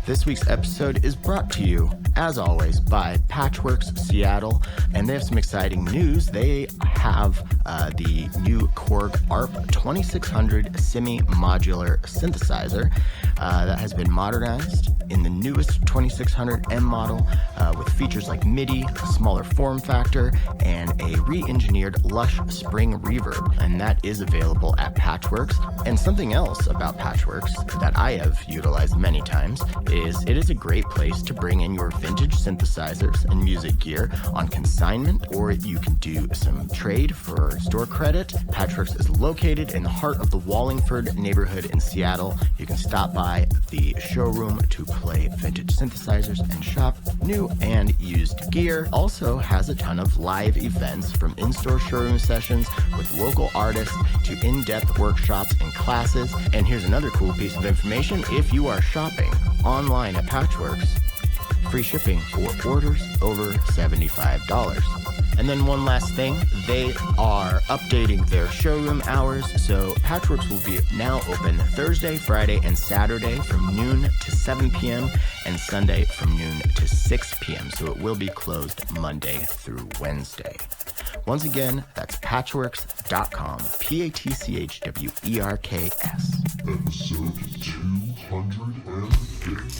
This week's episode is brought to you, as always, by Patchworks Seattle, and they have some exciting news. They have the new Korg ARP 2600 semi-modular synthesizer that has been modernized in the newest 2600M model with features like MIDI, a smaller form factor, and a re-engineered lush spring reverb, and that is available at Patchworks. And something else about Patchworks that I have utilized many times is it is a great place to bring in your vintage synthesizers and music gear on consignment, or you can do some trade for store credit. Patchworks is located in the heart of the Wallingford neighborhood in Seattle. You can stop by the showroom to play vintage synthesizers and shop new and used gear. Also has a ton of live events, from in-store showroom sessions with local artists to in-depth workshops and classes. And here's another cool piece of information. If you are shopping online at Patchworks, free shipping for orders over $75. And then one last thing, they are updating their showroom hours, so Patchworks will be now open Thursday, Friday, and Saturday from noon to 7 p.m. and Sunday from noon to 6 p.m. So it will be closed Monday through Wednesday. Once again, that's patchworks.com, Patchwerks. Episode 250.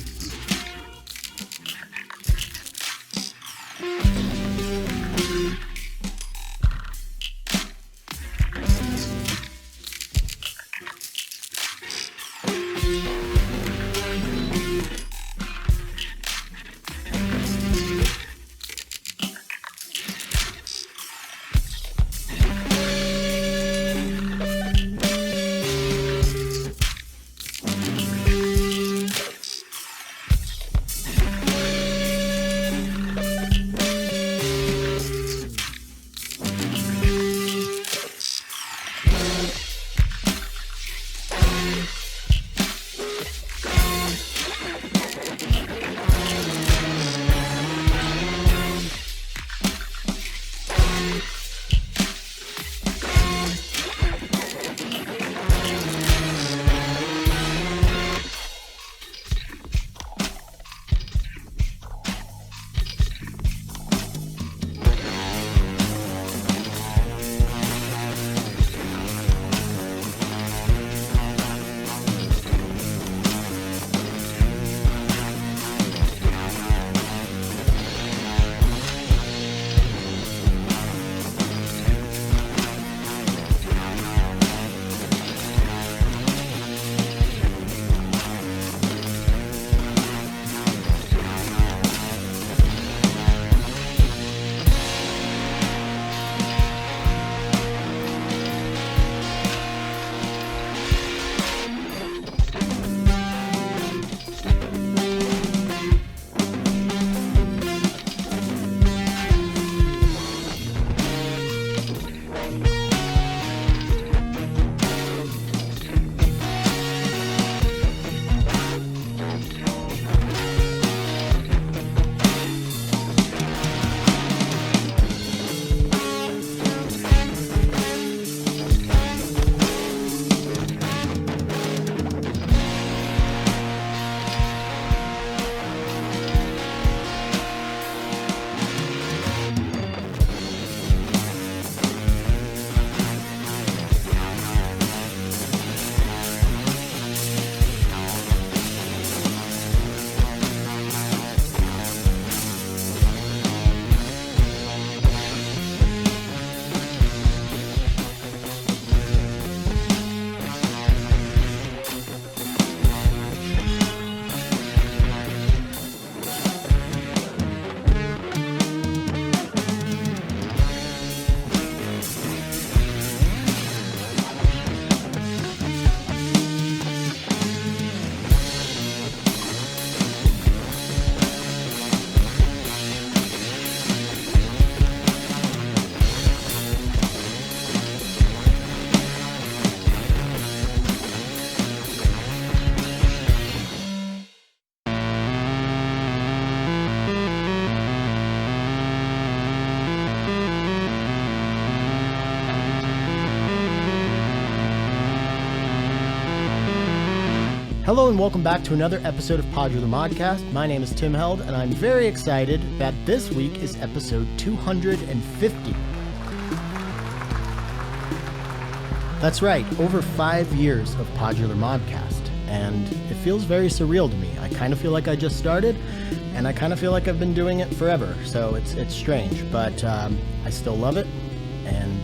Hello and welcome back to another episode of Modular Modcast. My name is Tim Held, and I'm very excited that this week is episode 250. That's right, over 5 years of Modular Modcast, and it feels very surreal to me. I kind of feel like I just started, and I kind of feel like I've been doing it forever, so it's strange, but I still love it, and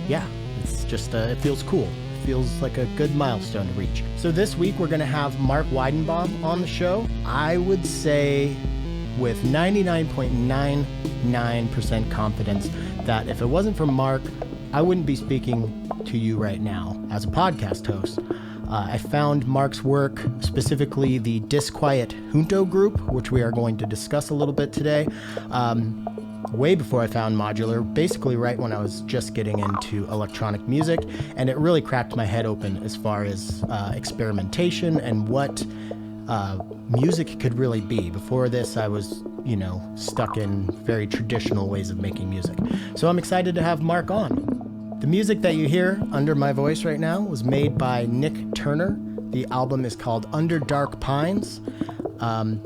yeah, it's just, it feels cool. Feels like a good milestone to reach. So this week we're going to have Marc Weidenbaum on the show. I would say with 99.99% confidence that if it wasn't for Marc, I wouldn't be speaking to you right now as a podcast host. I found Marc's work, specifically the Disquiet Junto group, which we are going to discuss a little bit today, way before I found Modular, basically right when I was just getting into electronic music, and it really cracked my head open as far as experimentation and what music could really be. Before this, I was, stuck in very traditional ways of making music. So I'm excited to have Marc on. The music that you hear under my voice right now was made by Nick Turner. The album is called Under Dark Pines.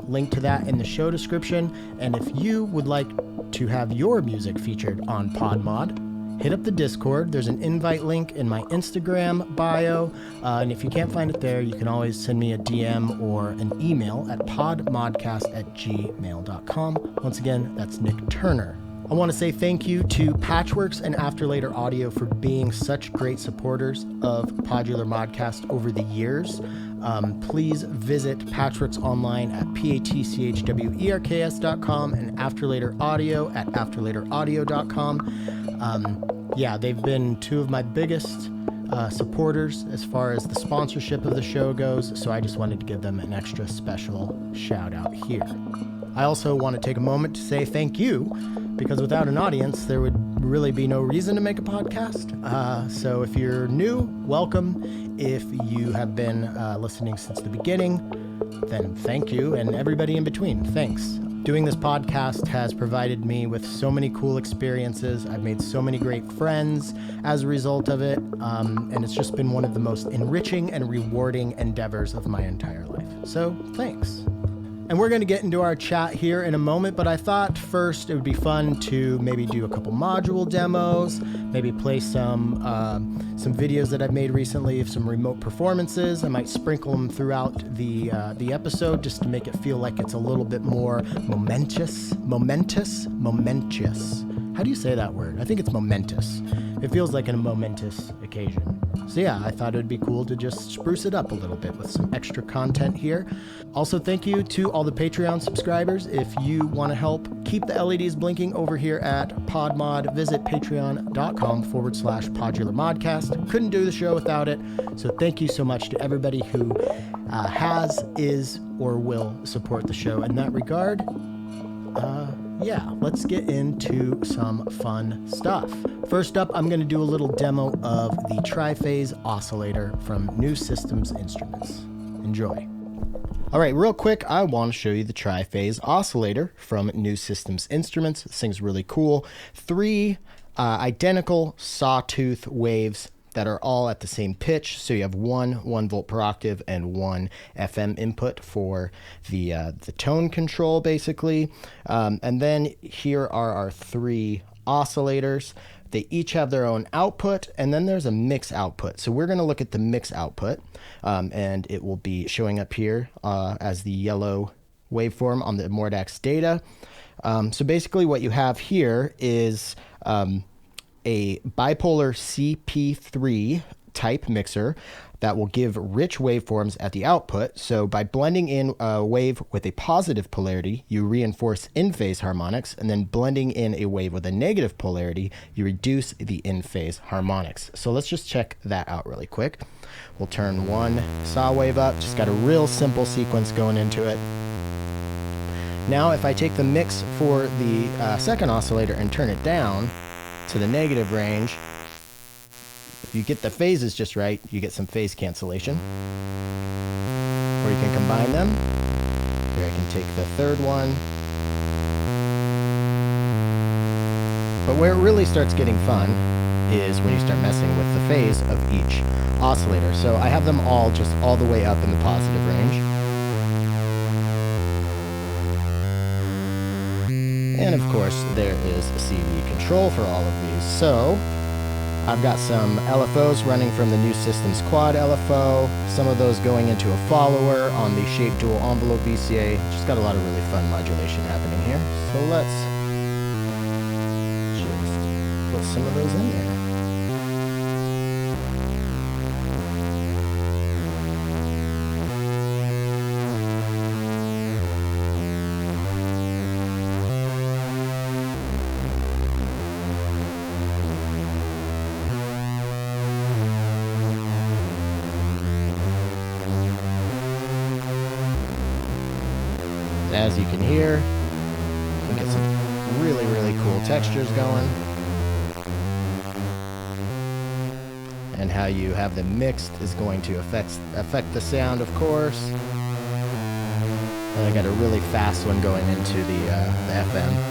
Link to that in the show description. And if you would like to have your music featured on PodMod, hit up the Discord. There's an invite link in my Instagram bio. And if you can't find it there, you can always send me a DM or an email at podmodcast@gmail.com. Once again, that's Nick Turner. I want to say thank you to Patchworks and Afterlater Audio for being such great supporters of Modular Modcast over the years. Please visit Patchworks online at patchwerks.com and Afterlater Audio at afterlateraudio.com. They've been two of my biggest supporters as far as the sponsorship of the show goes, so I just wanted to give them an extra special shout out here. I also want to take a moment to say thank you, because without an audience, there would really be no reason to make a podcast. So if you're new, welcome. If you have been listening since the beginning, then thank you. And everybody in between, thanks. Doing this podcast has provided me with so many cool experiences. I've made so many great friends as a result of it. And it's just been one of the most enriching and rewarding endeavors of my entire life. So thanks. And we're going to get into our chat here in a moment, but I thought first it would be fun to maybe do a couple module demos, maybe play some videos that I've made recently of some remote performances. I might sprinkle them throughout the episode just to make it feel like it's a little bit more momentous. How do you say that word? I think it's momentous. It feels like a momentous occasion. So yeah, I thought it would be cool to just spruce it up a little bit with some extra content here. Also, thank you to all the Patreon subscribers. If you want to help keep the LEDs blinking over here at PodMod, visit patreon.com/PodularModcast. Couldn't do the show without it. So thank you so much to everybody who has, is, or will support the show in that regard. Let's get into some fun stuff. First up, I'm going to do a little demo of the tri-phase oscillator from New Systems Instruments. Enjoy. All right, real quick, I want to show you the tri-phase oscillator from New Systems Instruments. This thing's really cool. 3 identical sawtooth waves that are all at the same pitch. So you have 1 volt per octave and 1 FM input for the tone control, basically. And then here are our 3 oscillators. They each have their own output, and then there's a mix output. So we're going to look at the mix output, and it will be showing up here as the yellow waveform on the Mordax data. So basically what you have here is a bipolar CP3 type mixer that will give rich waveforms at the output. So by blending in a wave with a positive polarity, you reinforce in-phase harmonics, and then blending in a wave with a negative polarity, you reduce the in-phase harmonics. So let's just check that out really quick. We'll turn 1 saw wave up, just got a real simple sequence going into it. Now if I take the mix for the second oscillator and turn it down to the negative range, if you get the phases just right, you get some phase cancellation. Or you can combine them. Here I can take the third one. But where it really starts getting fun is when you start messing with the phase of each oscillator. So I have them all just all the way up in the positive range. And of course, there is CV control for all of these. So I've got some LFOs running from the new system's quad LFO, some of those going into a follower on the Shape Dual Envelope VCA. Just got a lot of really fun modulation happening here. So let's just put some of those in there. As you can hear, you can get some really, really cool textures going. And how you have them mixed is going to affect the sound, of course. And I got a really fast one going into the FM.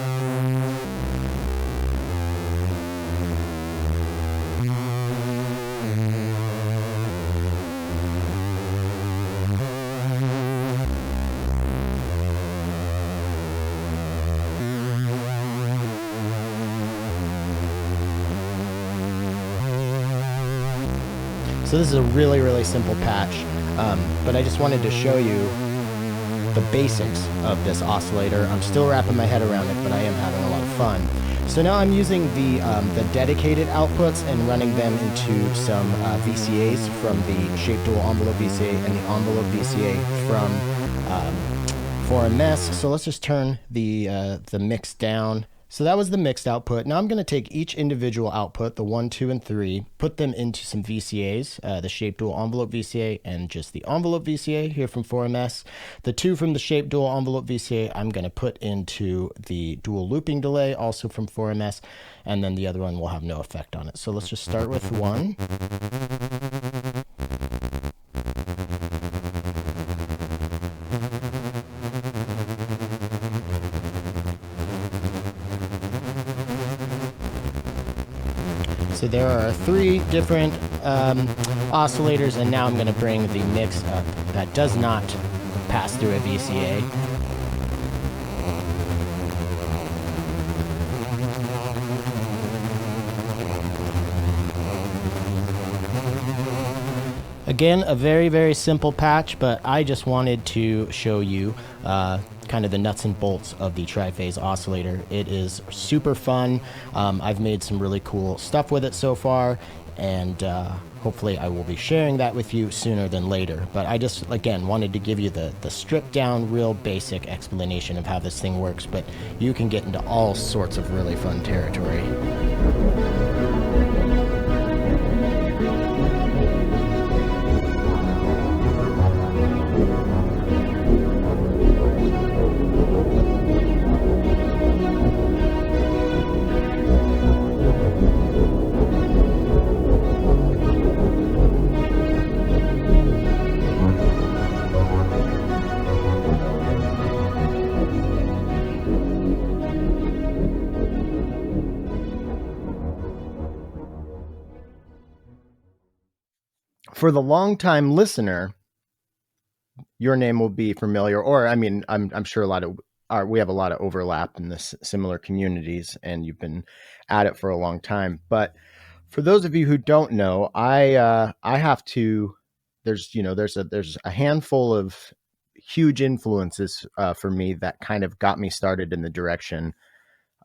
So this is a really, really simple patch, but I just wanted to show you the basics of this oscillator. I'm still wrapping my head around it, but I am having a lot of fun. So now I'm using the dedicated outputs and running them into some VCAs from the Shape Dual Envelope VCA and the Envelope VCA from 4MS. So let's just turn the mix down. So that was the mixed output. Now I'm going to take each individual output, the 1, 2, and 3, put them into some VCAs, the Shape Dual Envelope VCA and just the Envelope VCA here from 4MS. The 2 from the Shape Dual Envelope VCA I'm going to put into the dual looping delay, also from 4MS, and then the other one will have no effect on it. So let's just start with 1. So there are 3 different oscillators, and now I'm going to bring the mix up that does not pass through a VCA. Again, a very, very simple patch, but I just wanted to show you kind of the nuts and bolts of the tri-phase oscillator. It is super fun. I've made some really cool stuff with it so far, and hopefully I will be sharing that with you sooner than later. But I just, again, wanted to give you the stripped down, real basic explanation of how this thing works, but you can get into all sorts of really fun territory. For the longtime listener, your name will be familiar, or I mean, I'm sure we have a lot of overlap in this similar communities, and you've been at it for a long time. But for those of you who don't know, I have to. There's a handful of huge influences for me that kind of got me started in the direction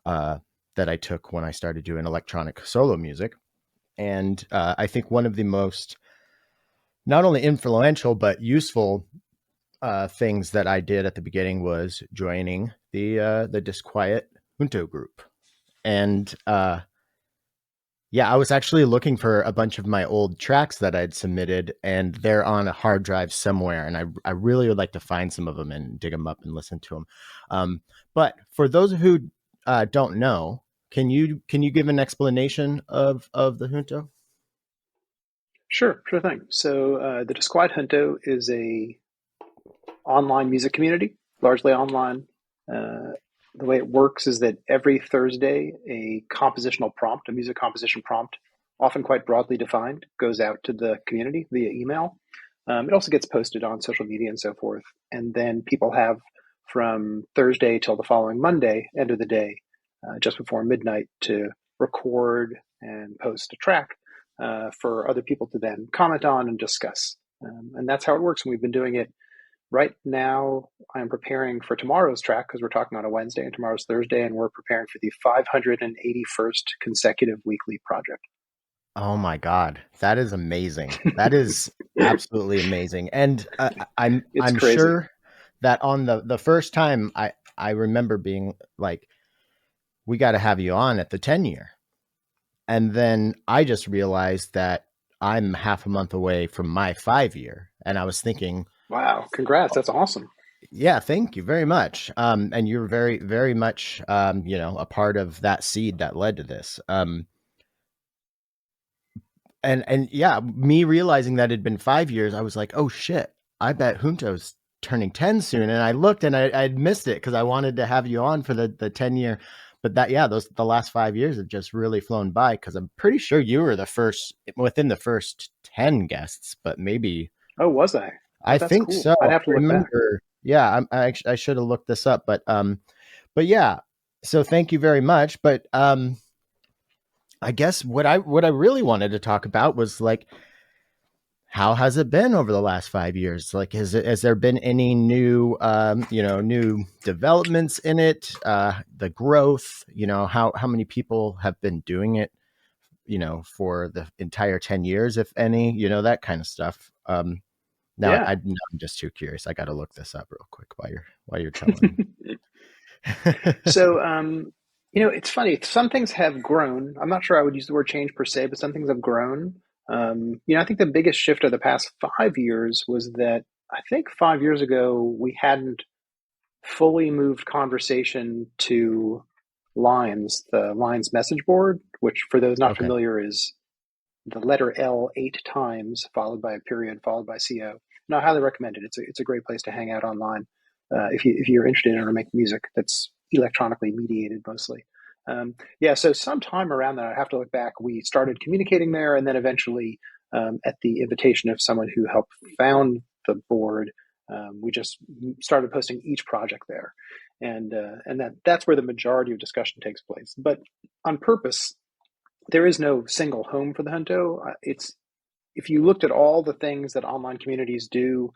that I took when I started doing electronic solo music, and I think one of the most not only influential but useful things that I did at the beginning was joining the Disquiet Junto group. And yeah, I was actually looking for a bunch of my old tracks that I'd submitted, and they're on a hard drive somewhere, and I really would like to find some of them and dig them up and listen to them. But for those who don't know, can you give an explanation of the Junto? Sure thing. So the Disquiet Junto is a online music community, largely online. The way it works is that every Thursday, a music composition prompt often quite broadly defined, goes out to the community via email. It also gets posted on social media and so forth. And then people have from Thursday till the following Monday, end of the day, just before midnight, to record and post a track for other people to then comment on and discuss. And that's how it works. And we've been doing it right now. I'm preparing for tomorrow's track because we're talking on a Wednesday and tomorrow's Thursday, and we're preparing for the 581st consecutive weekly project. Oh my God, that is amazing. That is absolutely amazing. And It's I'm crazy. sure that on the first time I remember being like, we got to have you on at the 10 year. And then I just realized that I'm half a month away from my 5 year. And I was thinking, Wow. Congrats. That's awesome. yeah, thank you very much. And you're very, very much, a part of that seed that led to this. And yeah, me realizing that it'd been 5 years, I was like, oh shit, I bet Junto's turning 10 soon. And I looked and I'd missed it because I wanted to have you on for the 10 year. But the last 5 years have just really flown by because I'm pretty sure you were the first within the first 10 guests, but maybe Oh, was I? Oh, I that's think cool. so. I'd I have to look back. remember. Yeah, I should have looked this up, but yeah. So thank you very much. But I guess what I really wanted to talk about was like, how has it been over the last 5 years? Like, has there been any new, new developments in it? The growth, how many people have been doing it, for the entire 10 years, if any, that kind of stuff. Now Yeah. now I'm just too curious. I got to look this up real quick while you're telling. So, it's funny. Some things have grown. I'm not sure I would use the word change per se, but some things have grown. I think the biggest shift of the past 5 years was that I think 5 years ago we hadn't fully moved conversation to Lines, the Lines message board, which for those not Okay. familiar is the letter L 8 times, followed by a period, followed by CO. No, I highly recommend it. It's a great place to hang out online if you're interested in or make music that's electronically mediated mostly. Yeah, so sometime around that, I have to look back. We started communicating there, and then eventually, at the invitation of someone who helped found the board, we just started posting each project there, and that's where the majority of discussion takes place. But on purpose, there is no single home for the Junto. It's if you looked at all the things that online communities do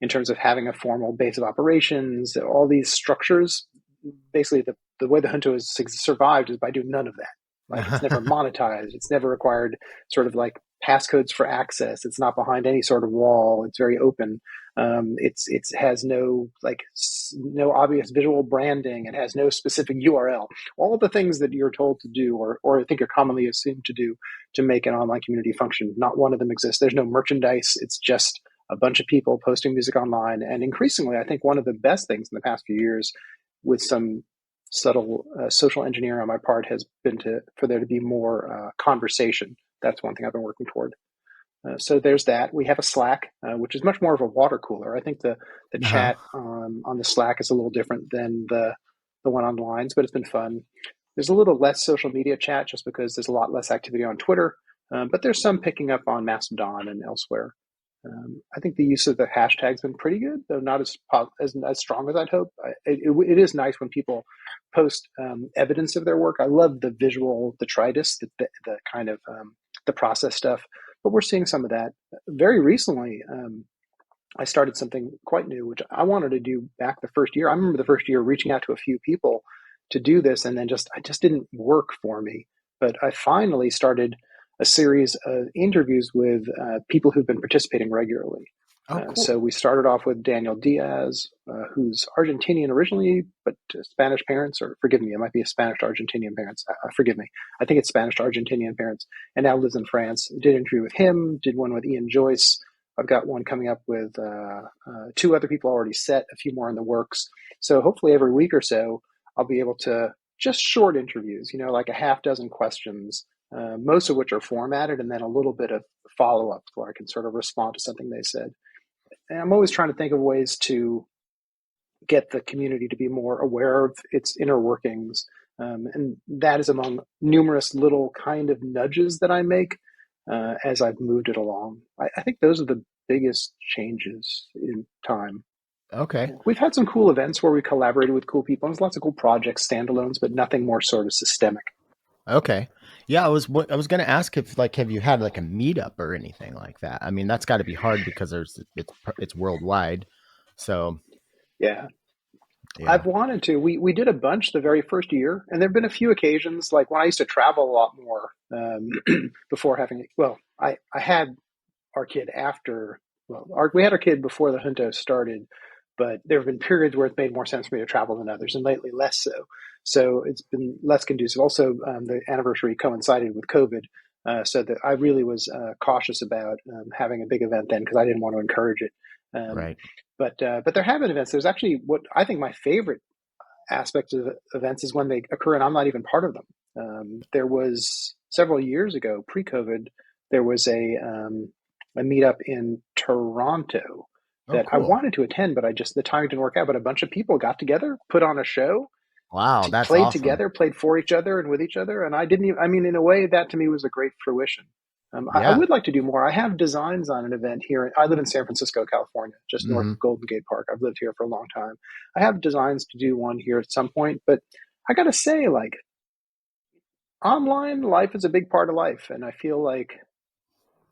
in terms of having a formal base of operations, all these structures, basically the way the Junto has survived is by doing none of that. Like it's never monetized. It's never required sort of like passcodes for access. It's not behind any sort of wall. It's very open. It has no obvious visual branding. It has no specific URL. All of the things that you're told to do, or I think are commonly assumed to do, to make an online community function. Not one of them exists. There's no merchandise. It's just a bunch of people posting music online. And increasingly, I think one of the best things in the past few years, with some subtle social engineering on my part, has been for there to be more conversation. That's one thing I've been working toward. So there's that. We have a Slack, which is much more of a water cooler. I think the Uh-huh. chat on the Slack is a little different than the one on Lines, but it's been fun. There's a little less social media chat just because there's a lot less activity on Twitter, but there's some picking up on Mastodon and elsewhere. I think the use of the hashtag's been pretty good, though not as strong as I'd hope. It is nice when people post evidence of their work. I love the visual detritus, the kind of the process stuff, but we're seeing some of that very recently. I started something quite new, which I wanted to do back the first year. I remember the first year reaching out to a few people to do this, and then it just didn't work for me. But I finally started a series of interviews with people who've been participating regularly. Oh, cool. So we started off with Daniel Diaz, who's Argentinian originally, but Spanish parents, or forgive me, it might be a Spanish Argentinian parents. Forgive me. I think it's Spanish Argentinian parents, and now lives in France. Did an interview with him, did one with Ian Joyce. I've got one coming up with two other people already set, a few more in the works. So hopefully every week or so, I'll be able to just short interviews, like a half dozen questions, most of which are formatted, and then a little bit of follow up where I can sort of respond to something they said. And I'm always trying to think of ways to get the community to be more aware of its inner workings. And that is among numerous little kind of nudges that I make as I've moved it along. I think those are the biggest changes in time. Okay. Yeah. We've had some cool events where we collaborated with cool people. There's lots of cool projects, standalones, but nothing more sort of systemic. Okay. Yeah, I was going to ask if like have you had like a meetup or anything like that? I mean, that's got to be hard because it's worldwide. So, Yeah. yeah. I've wanted to. We did a bunch the very first year, and there have been a few occasions, like when I used to travel a lot more before having. Well, I had our kid after. Well, we had our kid before the junto started, but there have been periods where it's made more sense for me to travel than others, and lately less so. So it's been less conducive. Also, the anniversary coincided with COVID, so that I really was cautious about having a big event then because I didn't want to encourage it. Um, Right. but there have been events. There's actually what I think my favorite aspect of events is when they occur and I'm not even part of them. There was several years ago, pre-COVID, there was a meetup in Toronto Oh, that I cool. wanted to attend, but the timing didn't work out. But a bunch of people got together, put on a show, Wow, that's played awesome. together, played for each other and with each other. And I didn't even, I mean, in a way, that to me was a great fruition. I Yeah. would like to do more. I have designs on an event here. I live in San Francisco, California, just north Hmm. of Golden Gate Park. I've lived here for a long time. I have designs to do one here at some point, but I got to say, like, online life is a big part of life. And I feel like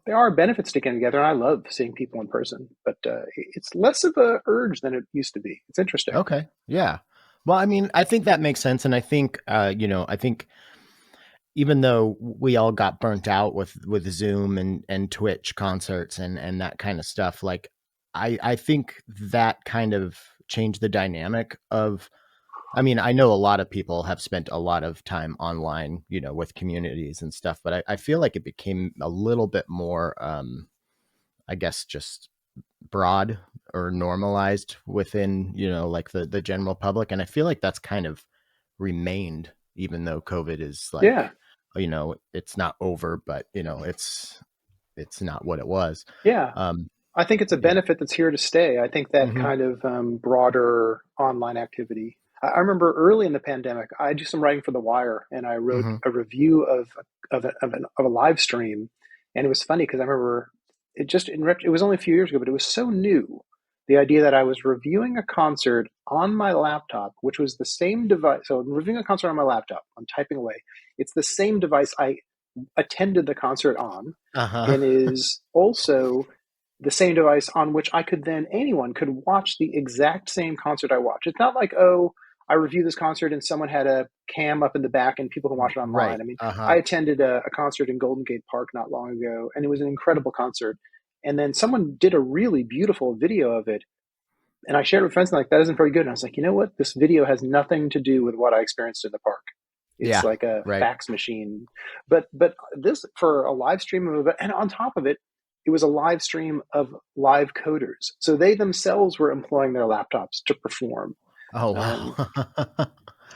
there are benefits to getting together. And I love seeing people in person, but it's less of a urge than it used to be. It's interesting. Okay. Yeah. Well, I mean, I think that makes sense, and I think I think even though we all got burnt out with Zoom and Twitch concerts and that kind of stuff, like I think that kind of changed the dynamic of. I mean, I know a lot of people have spent a lot of time online, with communities and stuff, but I feel like it became a little bit more, I guess, just broad or normalized within, like the general public. And I feel like that's kind of remained, even though COVID is like, Yeah. it's not over, but it's not what it was. Yeah. Um, I think it's a yeah. benefit that's here to stay. I think that Hmm. kind of broader online activity. I remember early in the pandemic, I do some writing for The Wire, and I wrote Hmm. a review of a live stream, and it was funny because I remember it was only a few years ago, but it was so new. The idea that I was reviewing a concert on my laptop, which was the same device. So I'm reviewing a concert on my laptop. I'm typing away. It's the same device I attended the concert on, Uh-huh. and is also the same device on which anyone could watch the exact same concert I watched. It's not like, oh, I reviewed this concert and someone had a cam up in the back and people can watch it online. Right. I mean, I Uh-huh. attended a concert in Golden Gate Park not long ago, and it was an incredible concert. And then someone did a really beautiful video of it, and I shared it with friends, and like, that isn't very good. And I was like, you know what? This video has nothing to do with what I experienced in the park. It's Yeah. like a Right. fax machine. But this, for a live stream of it, and on top of it, it was a live stream of live coders. So they themselves were employing their laptops to perform. Oh, Um, wow.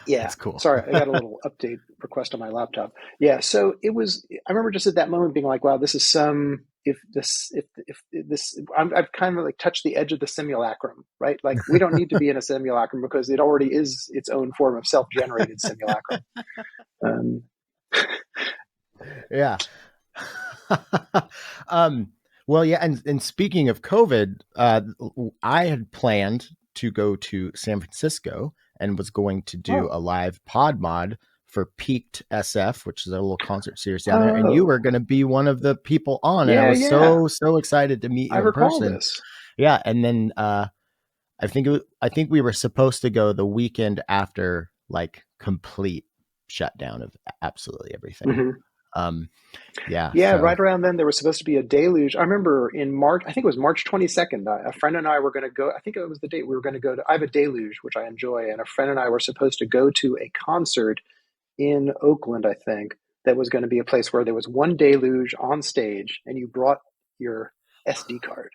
yeah. That's cool. Sorry, I got a little update request on my laptop. Yeah, so it was. I remember just at that moment being like, "Wow, this is some." If this, I've kind of like touched the edge of the simulacrum, right? Like we don't need to be in a simulacrum because it already is its own form of self-generated simulacrum. Um, Yeah. um, well, yeah, and speaking of COVID, I had planned to go to San Francisco and was going to do oh, a live pod mod for Peaked SF, which is a little concert series down there, and you were oh, going to be one of the people on, and I yeah, was yeah. so excited to meet I you in recall person. this. Yeah, and then I think we were supposed to go the weekend after like complete shutdown of absolutely everything. Hmm. Um, yeah, Yeah, so right around then there was supposed to be a deluge. I remember in March, I think it was March 22nd, a friend and I were going to go. I think it was the date we were going to go to. I have a deluge, which I enjoy, and a friend and I were supposed to go to a concert in Oakland, I think, that was going to be a place where there was one deluge on stage, and you brought your SD card.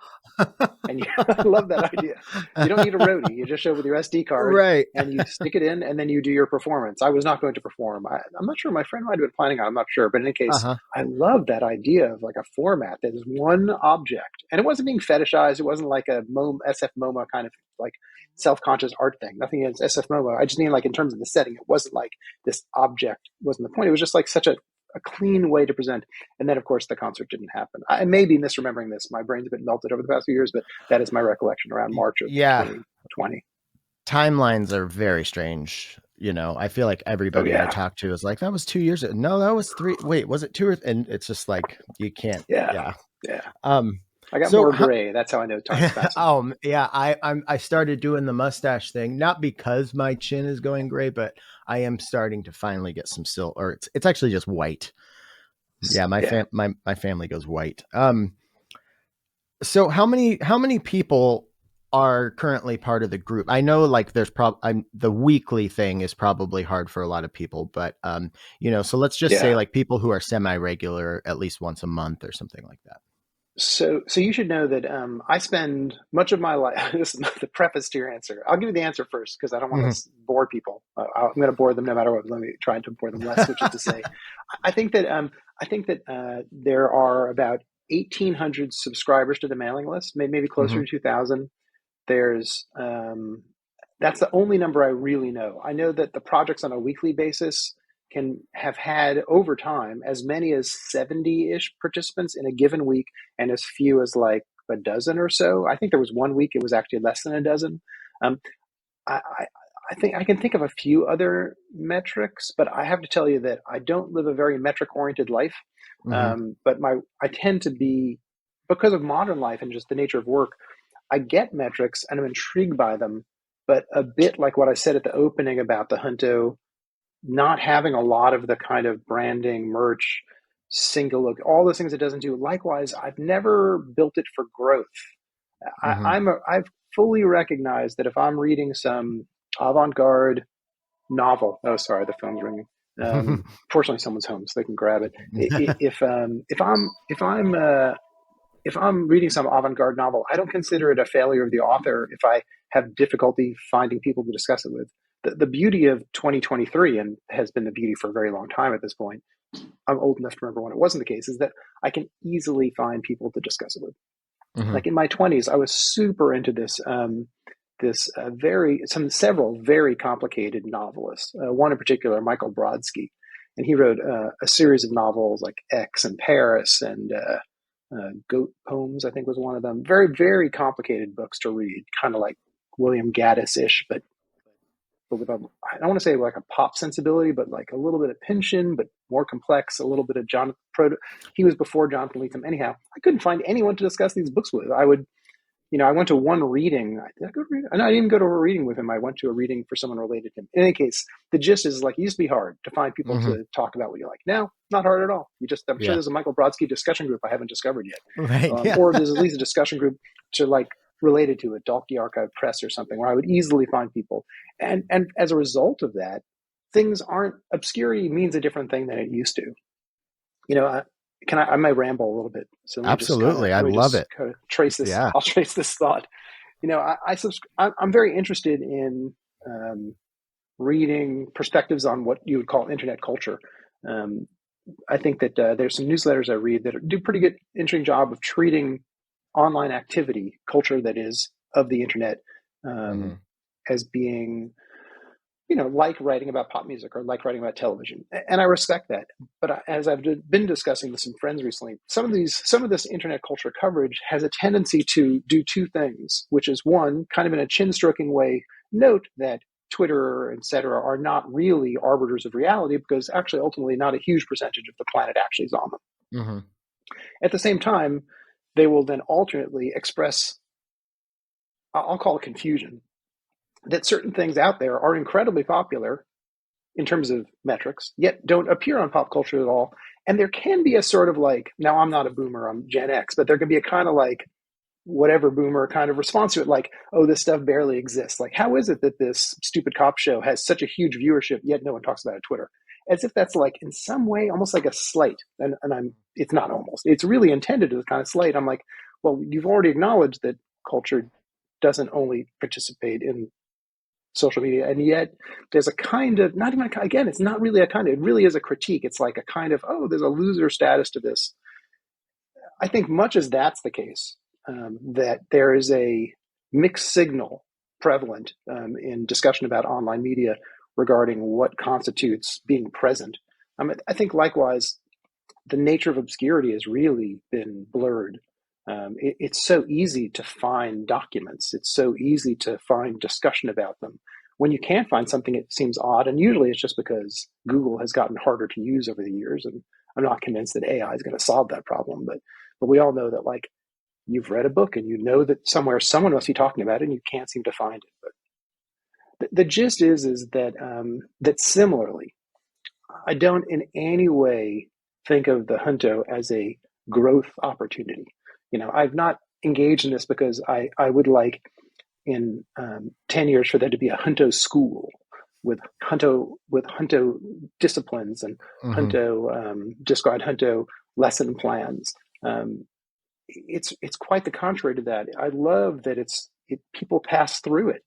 And you, I love that idea. You don't need a roadie. You just show up with your SD card right. and you stick it in, and then you do your performance. I was not going to perform. I'm not sure. My friend might have been planning on it. I'm not sure. But in any case, Uh-huh. I love that idea of like a format that is one object. And it wasn't being fetishized. It wasn't like a SF MoMA kind of like self-conscious art thing. Nothing against SF MoMA. I just mean like in terms of the setting, it wasn't like this object wasn't the point. It was just like such a a clean way to present. And then, of course, the concert didn't happen. I may be misremembering this. My brain's a bit melted over the past few years, but that is my recollection around March of Yeah, 2020. timelines are very strange. I feel like Oh everybody I yeah, talk to is like, that was 2 years ago. No, that was three. Wait, was it two? And it's just like, you can't. yeah, Yeah. yeah. Um, I got so more how, gray. That's how I know time's passing. yeah, I started doing the mustache thing, not because my chin is going gray, but I am starting to finally get some silver, or it's actually just white. Yeah, Yeah. my family goes white. So how many people are currently part of the group? I know like there's the weekly thing is probably hard for a lot of people, but so let's just say Yeah. like people who are semi-regular at least once a month or something like that. So you should know that I spend much of my life. This is the preface to your answer. I'll give you the answer first because I don't want Mhm. to bore people. I'm going to bore them no matter what. Let me try to bore them less, which is to say, I think that there are about 1,800 subscribers to the mailing list, maybe closer Mhm. to 2,000. There's That's the only number I really know. I know that the projects on a weekly basis can have had over time as many as 70-ish participants in a given week and as few as like a dozen or so. I think there was one week it was actually less than a dozen. Um, I, I think I can think of a few other metrics, but I have to tell you that I don't live a very metric oriented life. Mhm. But I tend to be, because of modern life and just the nature of work, I get metrics and I'm intrigued by them, but a bit like what I said at the opening about the Hunto not having a lot of the kind of branding, merch, single look, all those things it doesn't do. Likewise, I've never built it for growth. Mhm. I've fully recognized that if I'm reading some avant-garde novel, oh sorry, the phone's ringing. Fortunately, someone's home, so they can grab it. If I'm reading some avant-garde novel, I don't consider it a failure of the author if I have difficulty finding people to discuss it with. The beauty of 2023, and has been the beauty for a very long time at this point, I'm old enough to remember when it wasn't the case, is that I can easily find people to discuss it with. Mhm. Like in my 20s, I was super into several very complicated novelists. One in particular, Michael Brodsky, and he wrote a series of novels like X and Paris and Goat Poems, I think was one of them. Very, very complicated books to read, kind of like William Gaddis-ish, but with I don't want to say like a pop sensibility, but like a little bit of Pynchon, but more complex, a little bit of he was before Jonathan Lethem. Anyhow, I couldn't find anyone to discuss these books with. I went to one reading. Did I go to reading? No, I didn't even go to a reading with him. I went to a reading for someone related to him. In any case, the gist is like, it used to be hard to find people Mhm. to talk about what you like. Now, not hard at all. I'm sure Yeah. there's a Michael Brodsky discussion group I haven't discovered yet. Right. Yeah. Or there's at least a discussion group to like related to it, Dalkey Archive Press or something, where I would easily find people. And as a result of that, things aren't, obscurity means a different thing than it used to. You know, I might ramble a little bit. So Absolutely. I let me love just it. kind of trace this. Yeah. I'll trace this thought. I'm very interested in reading perspectives on what you would call internet culture. Um, I think that there's some newsletters I read that do a pretty good, interesting job of treating online activity, culture that is of the internet, um, Mhm. as being, like writing about pop music or like writing about television. And I respect that. But as I've been discussing with some friends recently, some of this internet culture coverage has a tendency to do two things, which is one, kind of in a chin stroking way, note that Twitter, et cetera, are not really arbiters of reality because actually ultimately not a huge percentage of the planet actually is on them. Mhm. At the same time, they will then alternately express, I'll call it confusion, that certain things out there are incredibly popular in terms of metrics, yet don't appear on pop culture at all. And there can be a sort of like, now I'm not a boomer, I'm Gen X, but there can be a kind of like whatever boomer kind of response to it, like, oh, this stuff barely exists. Like, how is it that this stupid cop show has such a huge viewership, yet no one talks about it on Twitter? As if that's like in some way almost like a slight. It's not almost, it's really intended as a kind of slight. I'm like, well, you've already acknowledged that culture doesn't only participate in social media, and yet there's a kind of, not even again, it's not really a kind of, it really is a critique. It's like a kind of, oh, there's a loser status to this. I think much as that's the case, that there is a mixed signal prevalent in discussion about online media regarding what constitutes being present. I think likewise the nature of obscurity has really been blurred. It's so easy to find documents. It's so easy to find discussion about them. When you can't find something, it seems odd, and usually it's just because Google has gotten harder to use over the years. And I'm not convinced that AI is going to solve that problem, but we all know that like you've read a book and you know that somewhere someone must be talking about it, and you can't seem to find it. But the gist is that that similarly, I don't in any way think of the Junto as a growth opportunity. I've not engaged in this because I would like in 10 years for there to be a Junto school with Junto disciplines and Hmm. Junto Disquiet Junto lesson plans. It's quite the contrary to that. I love that people pass through it.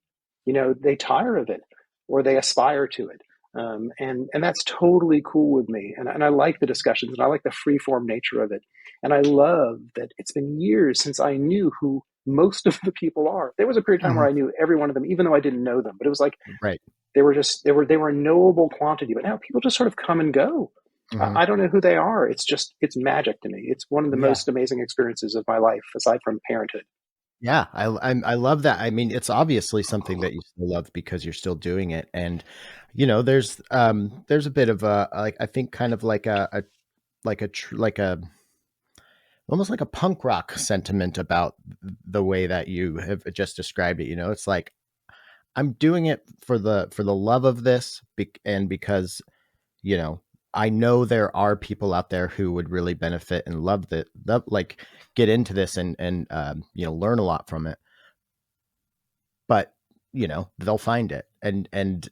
They tire of it or they aspire to it. And that's totally cool with me. And I like the discussions and I like the free form nature of it. And I love that it's been years since I knew who most of the people are. There was a period of time Hmm. where I knew every one of them, even though I didn't know them. But it was like Right. they were a knowable quantity. But now people just sort of come and go. Hmm. I don't know who they are. It's magic to me. It's one of the Yeah. most amazing experiences of my life, aside from parenthood. Yeah, I love that. I mean, it's obviously something that you still love because you're still doing it, and there's a bit of a like I think kind of like a almost like a punk rock sentiment about the way that you have just described it. It's like I'm doing it for the love of this, and because you know I know there are people out there who would really benefit and love like get into this and learn a lot from it, but they'll find it. And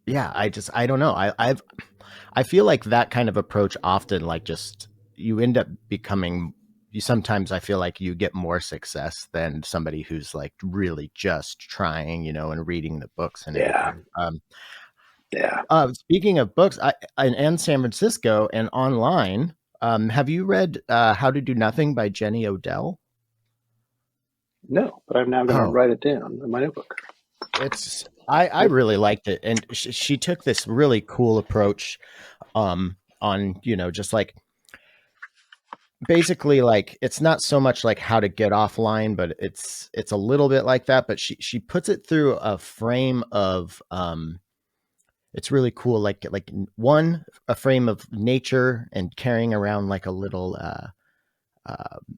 yeah, I don't know. I feel like that kind of approach often, like, just you end up becoming you sometimes I feel like you get more success than somebody who's like really just trying, and reading the books and Yeah, everything. yeah. Speaking of books, and San Francisco and online, have you read How to Do Nothing by Jenny Odell? No, but I'm now going to Oh, write it down in my notebook. I really liked it, and she took this really cool approach on just like basically, like, it's not so much like how to get offline, but it's a little bit like that, but she puts it through a frame of it's really cool, like one, a frame of nature and carrying around like a little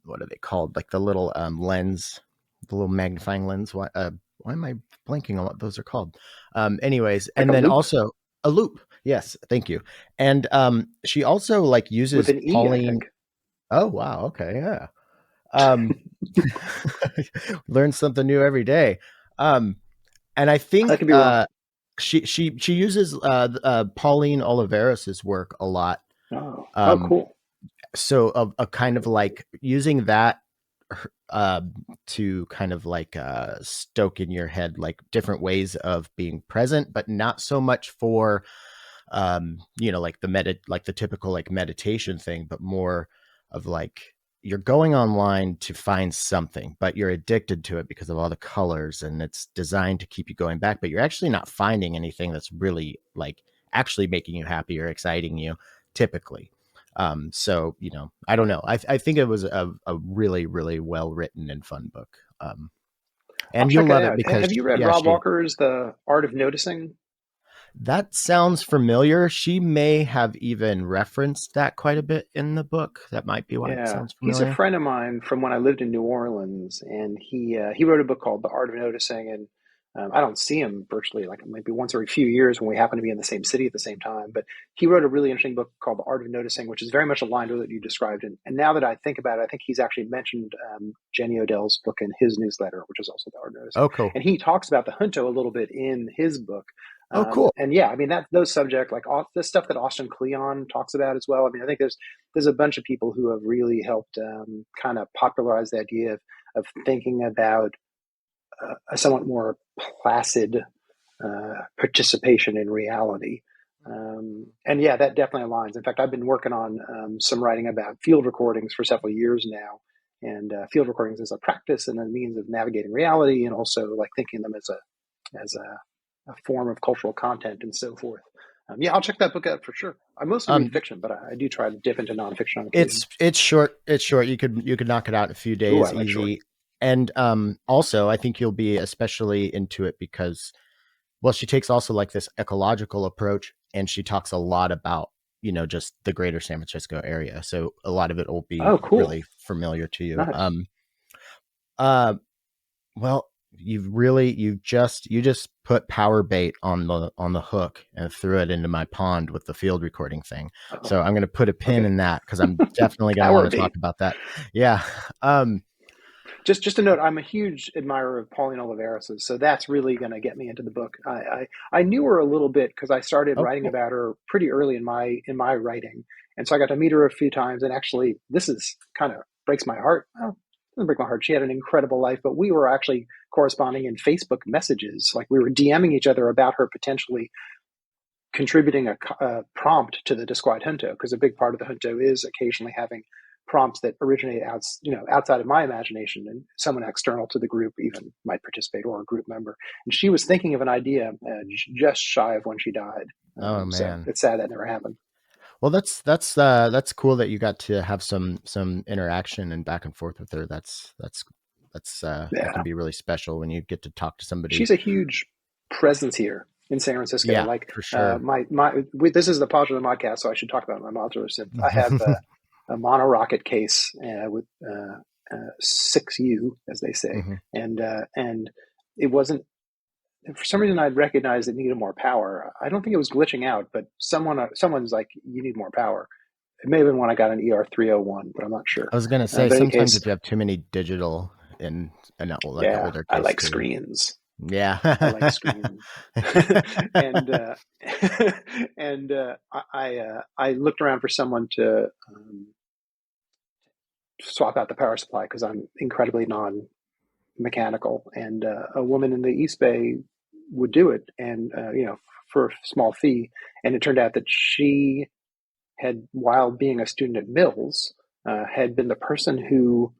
what are they called, like the little lens, the little magnifying lens. Why am I blanking on what those are called? Anyways, Like and a then loop also a loop. Yes, thank you. And she also like with uses an E, I Pauline. think. Oh wow, okay, yeah. Um, learn something new every day. Um, and I I think could be wrong. she uses Pauline Oliveiras's work a lot. Oh, Um, cool. so a kind of like using that uh, to kind of like stoke in your head like different ways of being present, but not so much for like like the typical like meditation thing, but more of like you're going online to find something, but you're addicted to it because of all the colors and it's designed to keep you going back, but you're actually not finding anything that's really like actually making you happy or exciting you typically. So I don't know. I think it was a really, really well written and fun book. I'll And you'll check it love it out. because Have you read yeah, Rob Walker's The Art of Noticing? that sounds familiar. She may have even referenced that quite a bit in the book. That might be why it Yeah, sounds he's a familiar. friend of mine from when I lived in New Orleans, and he wrote a book called The Art of Noticing. And I don't see him virtually, like maybe once every few years when we happen to be in the same city at the same time. But he wrote a really interesting book called The Art of Noticing, which is very much aligned with what you described. And now that I think about it, I think he's actually mentioned Jenny Odell's book in his newsletter, which is also The Art of Noticing. Oh, cool. And he talks about the junto a little bit in his book. Oh, cool. And yeah, I mean that those subject like all this stuff that Austin Kleon talks about as well. I mean, I think there's a bunch of people who have really helped kind of popularize the idea of thinking about a somewhat more placid participation in reality. And yeah, that definitely aligns. In fact, I've been working on some writing about field recordings for several years now. And field recordings as a practice and a means of navigating reality, and also like thinking of them as a form of cultural content and so forth. Yeah, I'll check that book out for sure. I mostly read Um, fiction, but I do try to dip into nonfiction on occasion. it's short. It's short. You could knock it out in a few Ooh, I days, like short. easy. And also, I think you'll be especially into it because, well, she takes also like this ecological approach, and she talks a lot about just the greater San Francisco area. So a lot of it will be Oh, cool. really familiar to you. Nice. Uh, well, you just put power bait on the hook and threw it into my pond with the field recording thing. So Oh, I'm going to put a pin okay. in that because I'm definitely going to Power want to talk bait. about that. Yeah. Um, Just a note, I'm a huge admirer of Pauline Oliveiras's, so that's really going to get me into the book. I knew her a little bit because I started oh, writing cool. about her pretty early in my writing, and so I got to meet her a few times. And actually, this is kind of breaks my heart. Well, it doesn't break my heart. She had an incredible life, but we were actually corresponding in Facebook messages, like we were DMing each other about her potentially contributing a prompt to the Disquiet Junto, because a big part of the Junto is occasionally having prompts that originate outside of my imagination, and someone external to the group even might participate, or a group member. And she was thinking of an idea just shy of when she died. Oh So man. it's sad that never happened. Well, that's cool that you got to have some interaction and back and forth with her. That's that can Yeah, be really special when you get to talk to somebody. she's a huge presence here in San Francisco. Yeah, Like for sure. this is the Popular podcast, so I should talk about my modular synth. I have a mono rocket case with 6U, as they say, Mhm. and it wasn't, for some reason I'd recognized it needed more power. I don't think it was glitching out, but someone's like, you need more power. It may have been when I got an ER301, but I'm not sure. I was gonna say But in any sometimes case, if you have too many digital in like an yeah, older I case like too. screens. I like Yeah. screens. and and I looked around for someone to swap out the power supply because I'm incredibly non-mechanical, and a woman in the East Bay would do it, and for a small fee. And it turned out that she had, while being a student at Mills, had been the person who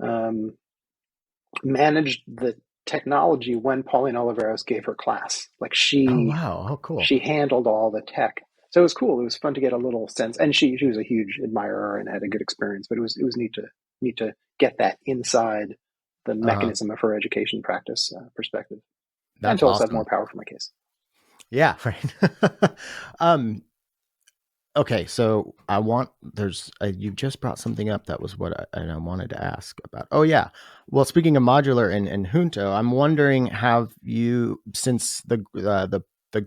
um, managed the technology when Pauline Oliveros gave her class. Like Oh she wow. Oh cool. she handled all the tech. So it was cool. It was fun to get a little sense. And she was a huge admirer and had a good experience. But it was neat to get that inside the Uh-huh. mechanism of her education practice perspective, and That's to also have more awesome. power for my case. Yeah, right. um okay, so you just brought something up that was and I wanted to ask about. Oh yeah. Well, speaking of modular and Junto, I'm wondering, have you, since the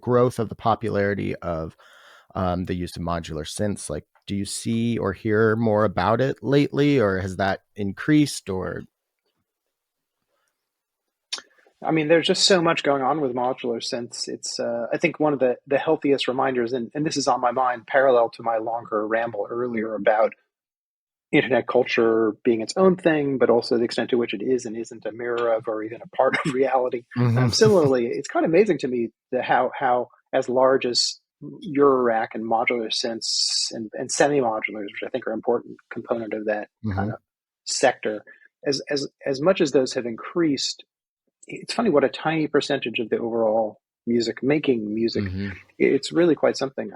growth of the popularity of the use of modular synths, like, do you see or hear more about it lately, or has that increased or I mean, there's just so much going on with modular since it's, I think, one of the healthiest reminders, and this is on my mind parallel to my longer ramble earlier about internet culture being its own thing, but also the extent to which it is and isn't a mirror of or even a part of reality. Mhm. Similarly, it's kind of amazing to me how as large as Eurorack and modular synths and semi-modulars, which I think are an important component of that kind Mhm. of sector, as much as those have increased, it's funny what a tiny percentage of the overall making music. Mhm. It's really quite something.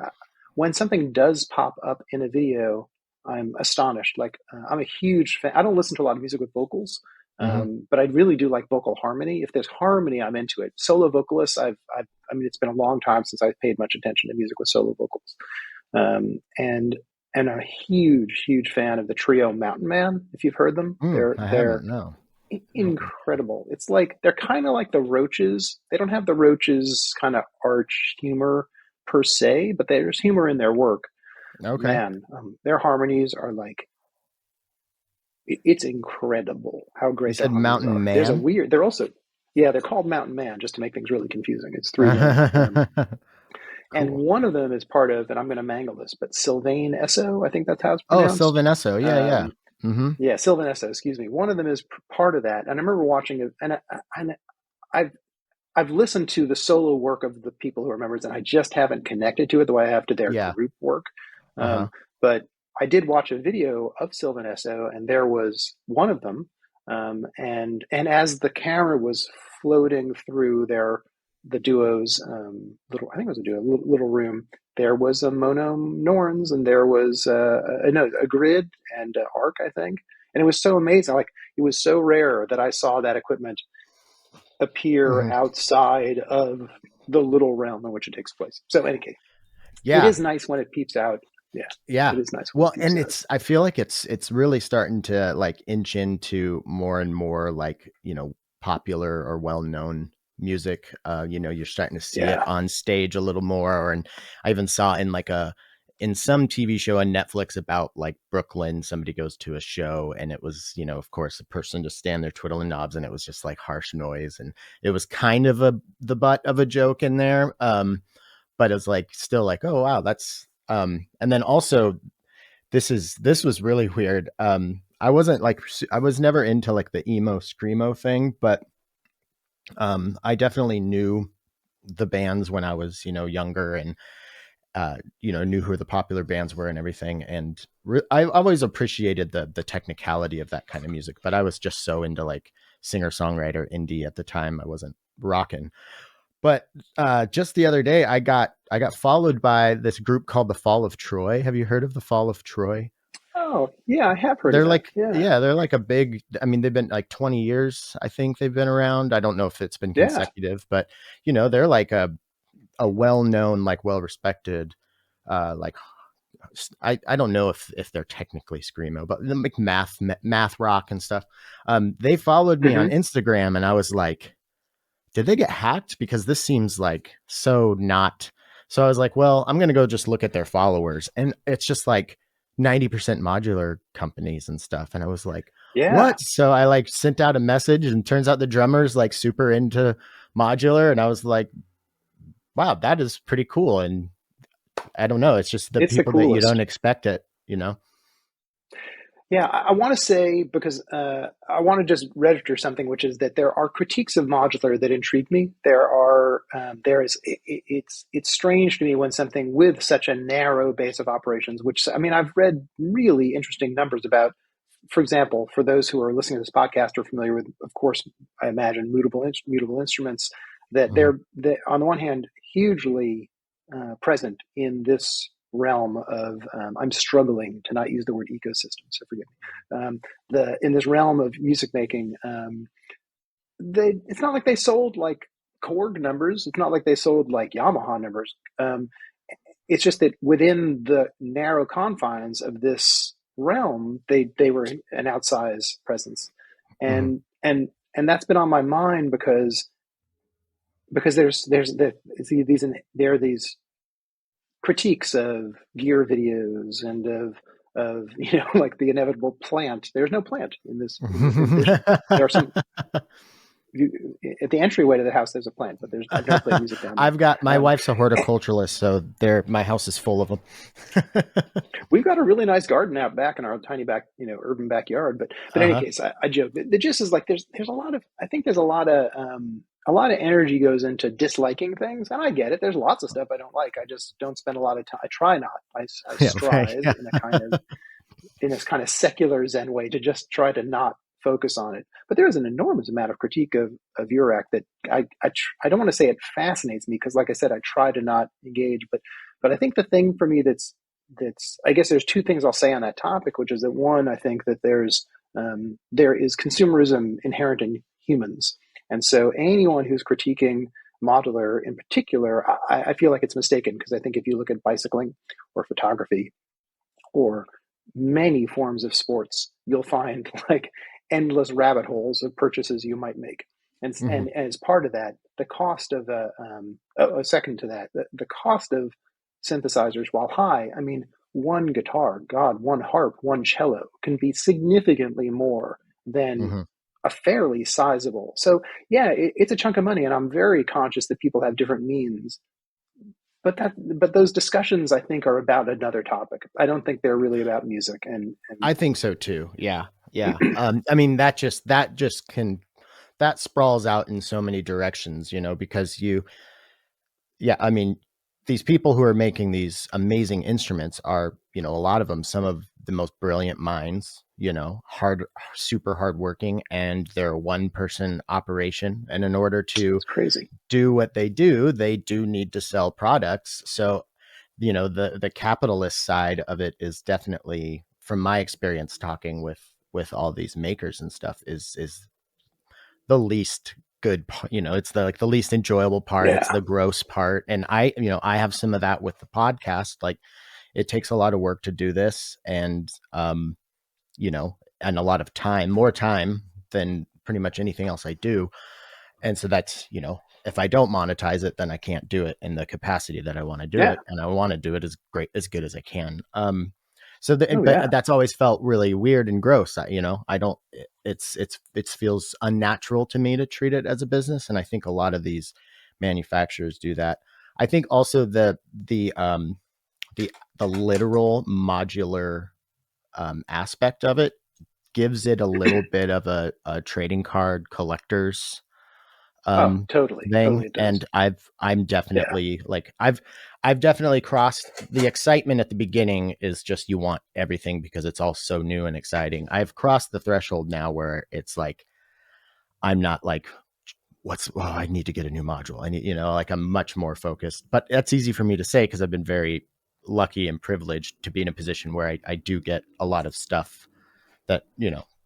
When something does pop up in a video, I'm astonished. Like I'm a huge fan. I don't listen to a lot of music with vocals, Mhm. but I really do like vocal harmony. If there's harmony, I'm into it. Solo vocalists, I mean, it's been a long time since I've paid much attention to music with solo vocals, and I'm a huge fan of the trio Mountain Man. If you've heard them, I they're haven't, no. Okay. incredible. It's like they're kind of like the Roaches. They don't have the Roaches kind of arch humor per se, but there's humor in their work. Okay. Man, their harmonies are like, it's incredible how You great their said harmonies Mountain are. There's a Man? weird. They're also, yeah, they're called Mountain Man just to make things really confusing. It's three women. And Cool. one of them is part of, and I'm going to mangle this, but Sylvain Esso, I think that's how it's Oh, pronounced. Sylvan Esso. Yeah, yeah. Um, Mhm. yeah, Sylvan Esso, excuse me. One of them is part of that. And I remember watching it, and I've I've listened to the solo work of the people who are members, and I just haven't connected to it the way I have to their Yeah. group work. Uh-huh. But I did watch a video of Sylvan Esso, and there was one of them. And as the camera was floating through the duo's little, I think it was a duo, little room, there was a mono Norns, and there was no, a grid and arc, I think. And it was so amazing. Like, it was so rare that I saw that equipment appear Mhm. outside of the little realm in which it takes place. So, in any case, it Yeah. is nice when it peeps out. Yeah, Yeah. it is nice when it Well, peeps and out. I feel like it's really starting to like inch into more and more like, popular or well-known music. You're starting to see it Yeah, on stage a little more. And I even saw in some TV show on Netflix about like Brooklyn, somebody goes to a show and it was, of course, a person just stand there twiddling knobs and it was just like harsh noise. And it was kind of the butt of a joke in there. But it was like still like, oh wow, that's and then also this was really weird. I wasn't like I was never into like the emo screamo thing, but I definitely knew the bands when I was, younger and knew who the popular bands were and everything. And I always appreciated the technicality of that kind of music, but I was just so into like singer songwriter indie at the time. I wasn't rocking. But just the other day, I got followed by this group called the Fall of Troy. Have you heard of the Fall of Troy? oh yeah, I have heard of They're that. like, Yeah, yeah, they're like a big. I mean, they've been like 20 years. I think they've been around. I don't know if it's been yeah, consecutive, but they're like a well known, like well respected, like I don't know if they're technically screamo, but like math rock and stuff. They followed me on hmm, Instagram, and I was like, did they get hacked? Because this seems like so not. So I was like, well, I'm going to go just look at their followers. And it's just like 90% modular companies and stuff. And I was like, yeah. what? So I like sent out a message and turns out the drummer's like super into modular. And I was like, wow, that is pretty cool. And I don't know. It's just the It's the people that you don't coolest. expect it. Yeah, I want to say, because I want to just register something, which is that there are critiques of modular that intrigue me. There is it's strange to me when something with such a narrow base of operations, which, I mean, I've read really interesting numbers about. For example, for those who are listening to this podcast are familiar with, of course, I imagine mutable instruments, that Mhm. they're on the one hand hugely present in this realm of, I'm struggling to not use the word ecosystem, so forgive me. The In this realm of music making, it's not like they sold like Korg numbers. It's not like they sold like Yamaha numbers. It's just that within the narrow confines of this realm, they were an outsized presence, Mhm. and that's been on my mind because there are these critiques of gear videos and of like the inevitable plant. There's no plant in this new edition. There are some, at the entryway to the house. There's a plant, but there's I've never played music down there. I've got my Um, wife's a horticulturalist, so my house is full of them. we've got a really nice garden out back in our tiny back, urban backyard. But in any Uh-huh. case, I joke. The gist is like there's a lot of, I think there's a lot of energy goes into disliking things, and I get it. There's lots of stuff I don't like. I just don't spend a lot of time. I try not. I Yeah, right. strive Yeah. in this kind of secular Zen way to just try to not focus on it. But there is an enormous amount of critique of Urac that I don't want to say it fascinates me, because, like I said, I try to not engage. But I think the thing for me that's I guess there's two things I'll say on that topic, which is that, one, I think that there is consumerism inherent in humans, and so anyone who's critiquing modular in particular, I feel like it's mistaken, because I think if you look at bicycling or photography or many forms of sports, you'll find like endless rabbit holes of purchases you might make. Mhm. And as part of that, the cost of a second to that, the cost of synthesizers, while high, I mean, one guitar, God, one harp, one cello can be significantly more than Mhm. a fairly sizable. So yeah, it's a chunk of money, and I'm very conscious that people have different means, but those discussions, I think, are about another topic. I don't think they're really about music. And I think so too. Yeah. Yeah. I mean that sprawls out in so many directions, because yeah, I mean, these people who are making these amazing instruments are, a lot of them, some of the most brilliant minds, super hardworking, and they're a one person operation. And in order to It's crazy. do what they do need to sell products. So, the capitalist side of it is definitely, from my experience talking with all these makers and stuff, is the least good, it's the least enjoyable part. It's Yeah. the gross part. And I have some of that with the podcast. Like, it takes a lot of work to do this, and and a lot of time, more time than pretty much anything else I do. And so that's, if I don't monetize it, then I can't do it in the capacity that I want to do Yeah. it. And I want to do it as good as I can. Oh But yeah. that's always felt really weird and gross. I don't, it feels unnatural to me to treat it as a business. And I think a lot of these manufacturers do that. I think also the literal modular aspect of it gives it a little bit of a trading card collector's Oh, totally. thing. Totally it does. And I'm Yeah. definitely like, I've definitely crossed the excitement at the beginning. Is just, you want everything because it's all so new and exciting. I've crossed the threshold now where it's like, I'm not like, I need to get a new module. I need, like, I'm much more focused. But that's easy for me to say because I've been very lucky and privileged to be in a position where I do get a lot of stuff that,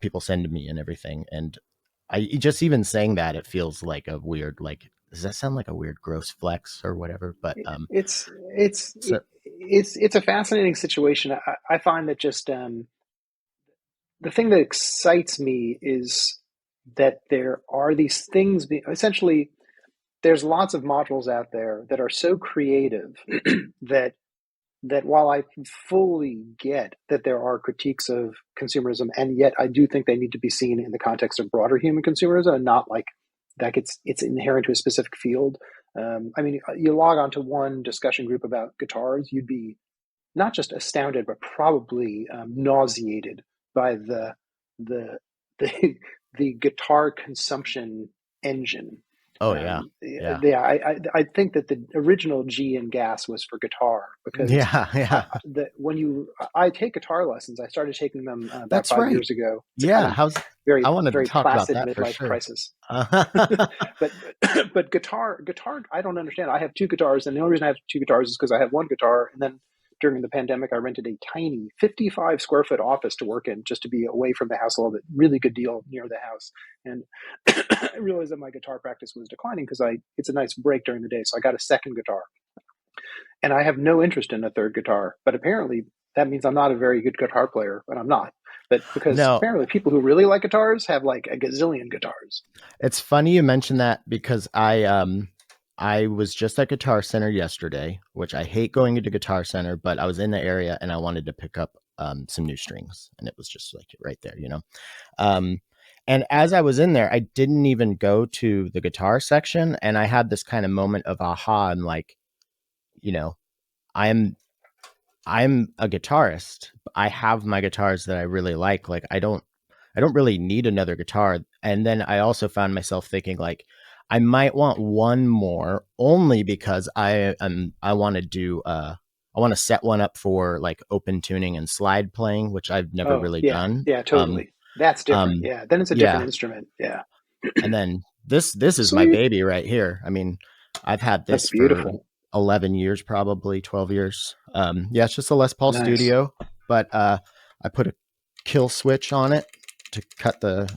people send to me and everything. And I just, even saying that, it feels like a weird, like, does that sound like a weird gross flex or whatever? But It's it's so it's a fascinating situation. I find that just the thing that excites me is that there are these things. Essentially, there's lots of modules out there that are so creative that while I fully get that there are critiques of consumerism, and yet I do think they need to be seen in the context of broader human consumerism, and not like that it's inherent to a specific field. I mean, you log on to one discussion group about guitars, you'd be not just astounded, but probably nauseated by the the the guitar consumption engine. oh yeah, yeah, Yeah, I think that the original G in gas was for guitar because yeah, yeah. I take guitar lessons. I started taking them about That's 5 right. years ago. It's a kind Yeah, of how's I wanted to very talk about placid that for midlife sure. crisis. but but guitar I don't understand. I have two guitars, and the only reason I have two guitars is because I have one guitar, and then during the pandemic I rented a tiny 55 square foot office to work in, just to be away from the house a little bit. Really good deal near the house. And I realized that my guitar practice was declining because I it's a nice break during the day, so I got a second guitar. And I have no interest in a third guitar, but apparently that means I'm not a very good guitar player, and I'm not. But because No, apparently people who really like guitars have like a gazillion guitars. it's funny you mentioned that because I was just at Guitar Center yesterday, which I hate going into Guitar Center, but I was in the area and I wanted to pick up some new strings, and it was just like right there. Um, and as I was in there, I didn't even go to the guitar section, and I had this kind of moment of aha. I'm like, you know, I'm I'm a guitarist. I have my guitars that I really like. Like, I don't really need another guitar. And then I also found myself thinking, like, I might want one more, only because I want to do I want to set one up for like open tuning and slide playing, which I've never Oh, really yeah. done. Yeah, totally. That's different. Um Yeah. Then it's a different yeah. instrument. Yeah. And then this is my Sweet. baby right here. I mean, I've had That's this for beautiful. 11 years, probably 12 years. Yeah, it's just a Les Paul Nice. Studio, but I put a kill switch on it to cut the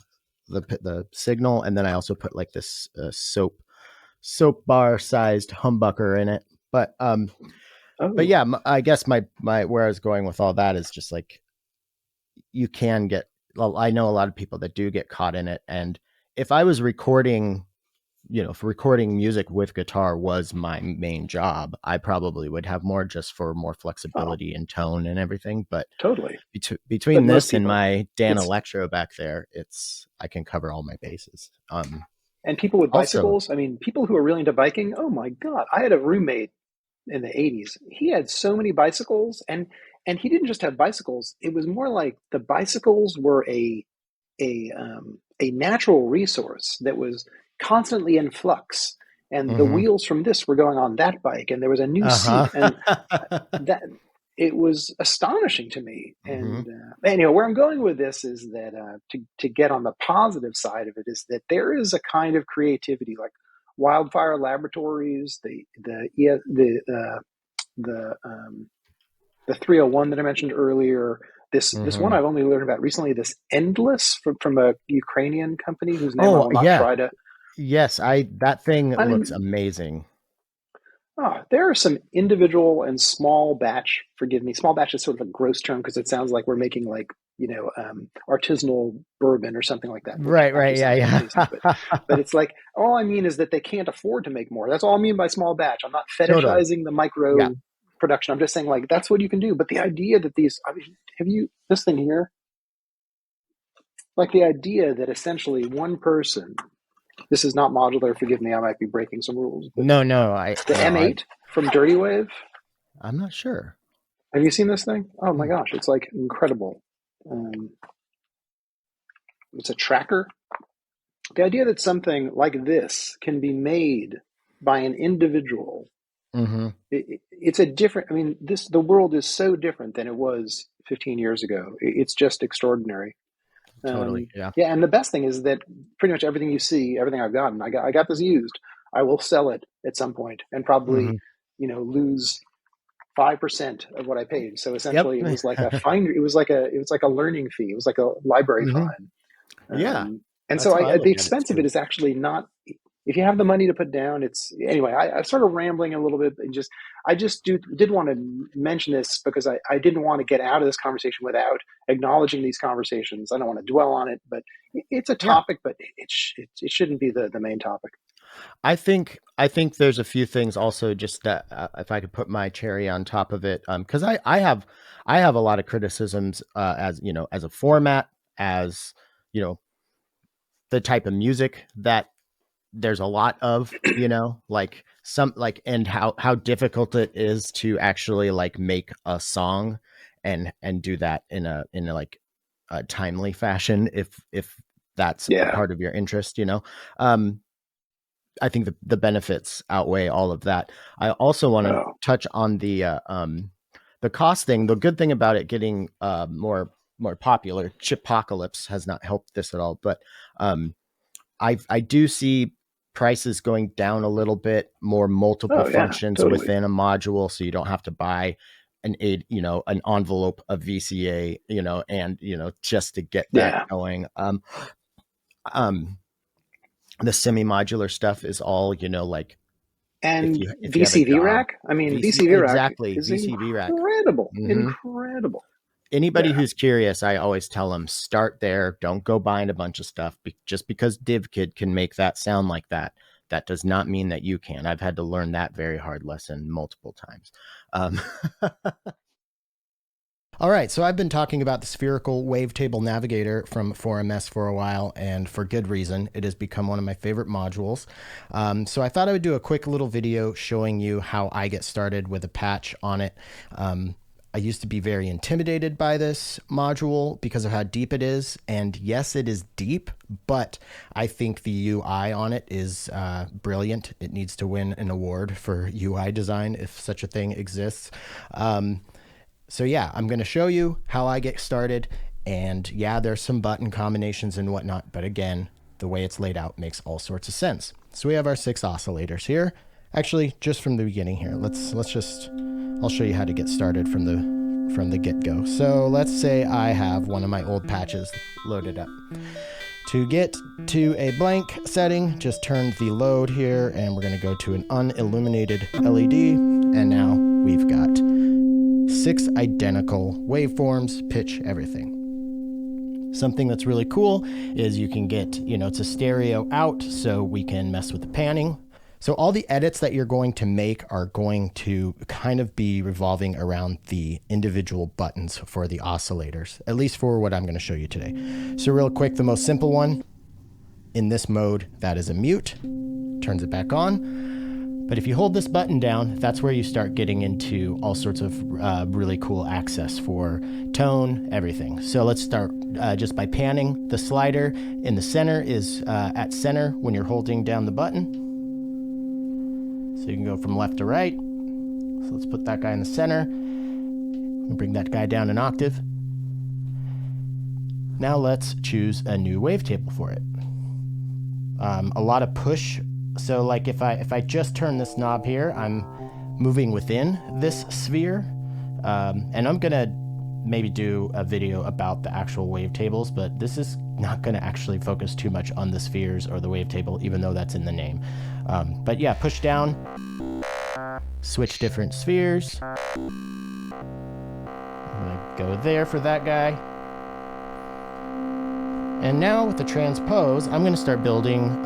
signal, and then I also put like this soap bar sized humbucker in it. But Oh, yeah, I guess my where I was going with all that is just like, you can get, well, I know a lot of people that do get caught in it. And if I was recording, if recording music with guitar was my main job, I probably would have more, just for more oh, flexibility and tone and everything. But totally. But between most this and people, my Dan it's Electro back there, I can cover all my bases. and people with Also, bicycles. I mean, people who are really into biking. Oh my God. I had a roommate in the 80s. He had so many bicycles, and he didn't just have bicycles. It was more like the bicycles were a natural resource that was constantly in flux, and the mm-hmm. wheels from this were going on that bike, and there was a new seat, and Uh-huh. that. it was astonishing to me. Mm-hmm. And anyway, where I'm going with this is that to get on the positive side of it is that there is a kind of creativity, like Wildfire Laboratories, the 301 that I mentioned earlier. This one Mm-hmm. I've only learned about recently. This Endless from a Ukrainian company whose name I Oh will not yeah. try to. Yes, that thing I looks mean, amazing. there are some individual and small batch. Forgive me, small batch is sort of a gross term because it sounds like we're making like artisanal bourbon or something like that, which Right, right, actually yeah, sounds yeah. amazing. But it's like all I mean is that they can't afford to make more. That's all I mean by small batch. I'm not Totally. fetishizing the Yeah. micro production. I'm just saying like that's what you can do. But the idea that these, I mean, have you this thing here? Like the idea that essentially one person. This is not modular. Forgive me, I might be breaking some rules. But No, no, I the no, I M8 from Dirty Wave. I'm not sure. Have you seen this thing? Oh my Hmm. gosh, it's like incredible. Um, it's a tracker. The idea that something like this can be made by an individual, Mm-hmm. it's a different. I mean, the world is so different than it was 15 years ago. It's just extraordinary. Totally. Yeah. Yeah, and the best thing is that pretty much everything you see, everything I've gotten, I got this used. I will sell it at some point and probably, Mm-hmm. lose 5% of what I paid. So Yep. essentially, it was like a fine. It was like a learning fee. It was like a library Hmm. fine. Yeah. And That's so how I the look at it expense of too. it is actually not. If you have the money to put down, it's anyway. I started rambling a little bit and I just did want to mention this because I didn't want to get out of this conversation without acknowledging these conversations. I don't want to dwell on it, but it's a Yeah. topic, but it shouldn't be the main topic. I think there's a few things also just that if I could put my cherry on top of it, because I have a lot of criticisms as as a format, as you know the type of music that there's a lot of, like some like and how difficult it is to actually like make a song and do that in a like a timely fashion if that's a Yeah. part of your interest. um I think the benefits outweigh all of that. I also want to Oh. touch on the cost thing. The good thing about it getting more popular, Chipocalypse has not helped this at all, but um I do see prices going down a little bit, more multiple Oh yeah. functions Totally. within a module, so you don't have to buy an envelope of VCA, and just to get that Yeah. going. Um, the semi-modular stuff is all, like if And you have a VCV DAW, rack. I mean, VC VCV rack exactly is VCV rack. incredible. Hmm. Incredible. Anybody Yeah. who's curious, I always tell them start there. Don't go buying a bunch of stuff. Just because DivKid can make that sound like that, that does not mean that you can. I've had to learn that very hard lesson multiple times. Um, All right, so I've been talking about the spherical wavetable navigator from 4MS for a while, and for good reason. It has become one of my favorite modules. So I thought I would do a quick little video showing you how I get started with a patch on it. I used to be very intimidated by this module because of how deep it is. And yes, it is deep, but I think the UI on it is brilliant. It needs to win an award for UI design if such a thing exists. So yeah, I'm going to show you how I get started. And yeah, there's some button combinations and whatnot. But again, the way it's laid out makes all sorts of sense. So we have our 6 oscillators here. Actually, just from the beginning here, I'll show you how to get started from the get-go. So let's say I have one of my old patches loaded up. To get to a blank setting, just turn the load here, and we're going to go to an unilluminated LED, and now we've got 6 identical waveforms, pitch, everything. Something that's really cool is you can get, it's a stereo out, so we can mess with the panning. So all the edits that you're going to make are going to kind of be revolving around the individual buttons for the oscillators, at least for what I'm going to show you today. So real quick, the most simple one in this mode, that is a mute, turns it back on. But if you hold this button down, that's where you start getting into all sorts of really cool access for tone, everything. So let's start just by panning. The slider in the center is at center when you're holding down the button. So you can go from left to right. So let's put that guy in the center. Bring that guy down an octave. Now let's choose a new wavetable for it. A lot of push. So like if I just turn this knob here, I'm moving within this sphere. And I'm gonna maybe do a video about the actual wavetables, but this is not gonna actually focus too much on the spheres or the wavetable, even though that's in the name. But yeah, push down, switch different spheres. I'm gonna go there for that guy. And now with the transpose, I'm gonna start building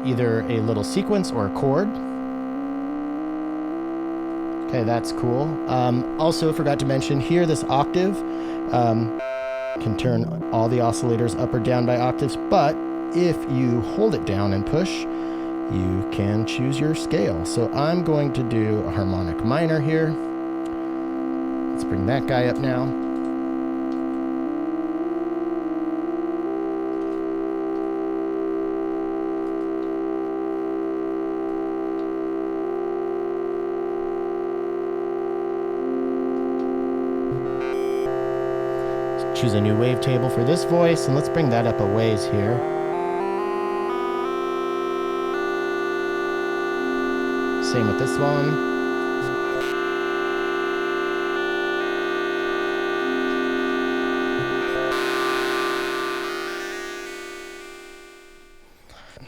either a little sequence or a chord. Okay, that's cool. Also forgot to mention here, this octave can turn all the oscillators up or down by octaves, but if you hold it down and push, you can choose your scale. So I'm going to do a harmonic minor here. Let's bring that guy up now. Choose a new wavetable for this voice, and let's bring that up a ways here. Same with this one.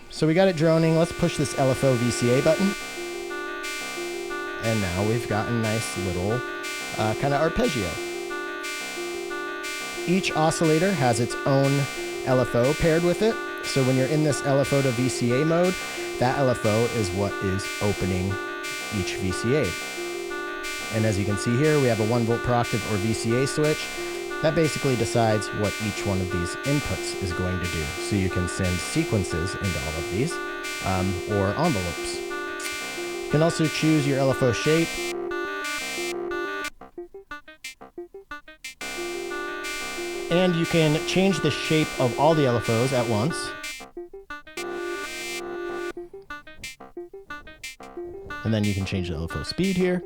So we got it droning. Let's push this LFO VCA button. And now we've got a nice little kind of arpeggio. Each oscillator has its own LFO paired with it. So when you're in this LFO to VCA mode, that LFO is what is opening each VCA. And as you can see here, we have a 1 volt per octave or VCA switch. That basically decides what each one of these inputs is going to do. So you can send sequences into all of these, or envelopes. You can also choose your LFO shape. And you can change the shape of all the LFOs at once. And then you can change the LFO speed here.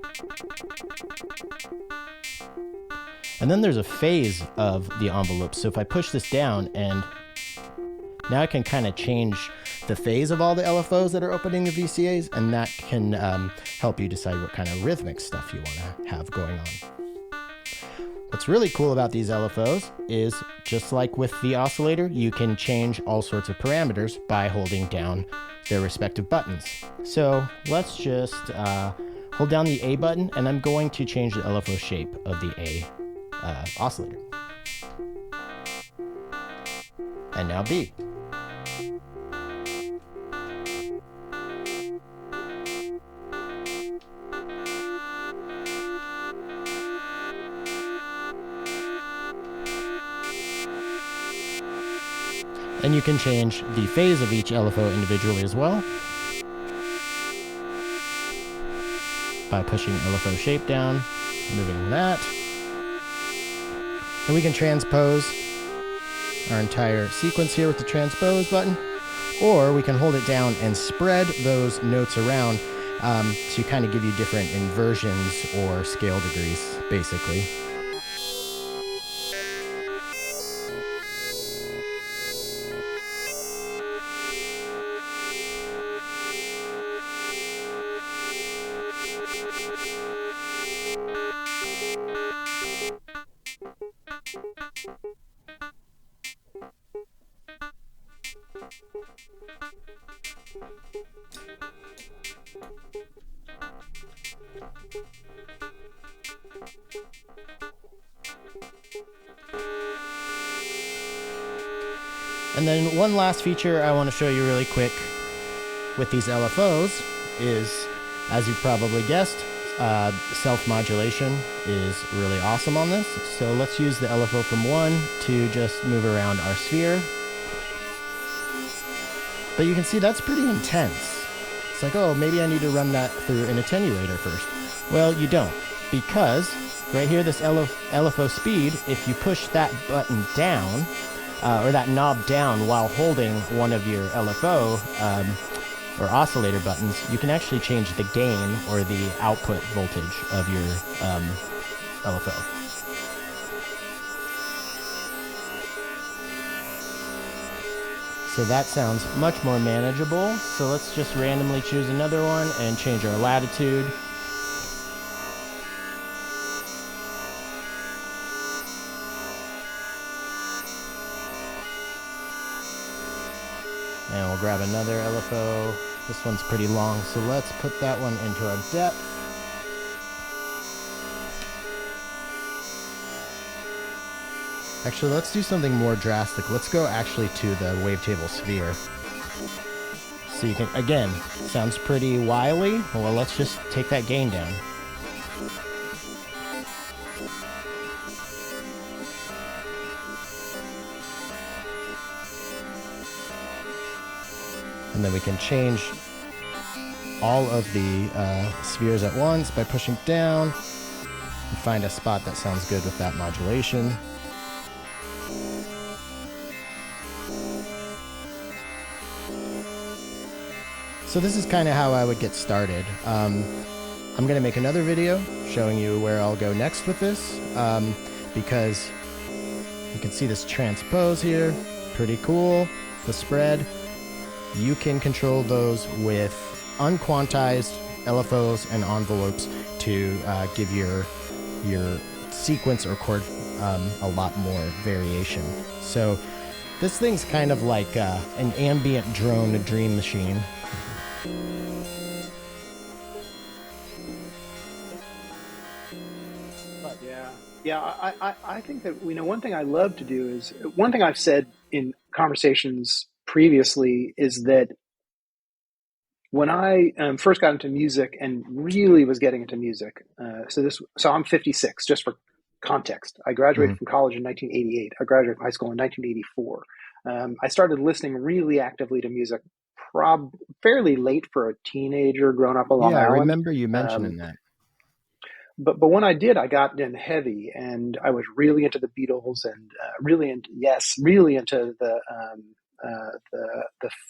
And then there's a phase of the envelope. So if I push this down, and now I can kind of change the phase of all the LFOs that are opening the VCAs, and that can help you decide what kind of rhythmic stuff you want to have going on. What's really cool about these LFOs is, just like with the oscillator, you can change all sorts of parameters by holding down their respective buttons. So let's just hold down the A button, and I'm going to change the LFO shape of the A oscillator. And now B. And you can change the phase of each LFO individually as well by pushing LFO shape down, moving that. And we can transpose our entire sequence here with the transpose button, or we can hold it down and spread those notes around to kind of give you different inversions or scale degrees, basically. And then one last feature I want to show you really quick with these LFOs is, as you've probably guessed, self-modulation is really awesome on this. So let's use the LFO from 1 to just move around our sphere. But you can see that's pretty intense. It's like, oh, maybe I need to run that through an attenuator first. Well, you don't, because right here, this LFO speed, if you push that button down, or that knob down while holding one of your LFO or oscillator buttons, you can actually change the gain or the output voltage of your LFO. So that sounds much more manageable. So let's just randomly choose another one and change our latitude. And we'll grab another LFO. This one's pretty long, so let's put that one into our depth. Actually, let's do something more drastic. Let's go actually to the wavetable sphere. So you can, again, sounds pretty wily. Well, let's just take that gain down. And then we can change all of the spheres at once by pushing down and find a spot that sounds good with that modulation. So this is kind of how I would get started. I'm going to make another video showing you where I'll go next with this, because you can see this transpose here, pretty cool, the spread. You can control those with unquantized LFOs and envelopes to give your sequence or chord a lot more variation. So this thing's kind of like an ambient drone, a dream machine. Yeah, I think that, one thing I love to do is, one thing I've said in conversations previously is that when I first got into music and really was getting into music, so I'm 56, just for context. I graduated from college in 1988. I graduated from high school in 1984. I started listening really actively to music fairly late for a teenager growing up on Long Yeah, I Island. remember you mentioning that. But when I did, I got in heavy, and I was really into the Beatles, and really into the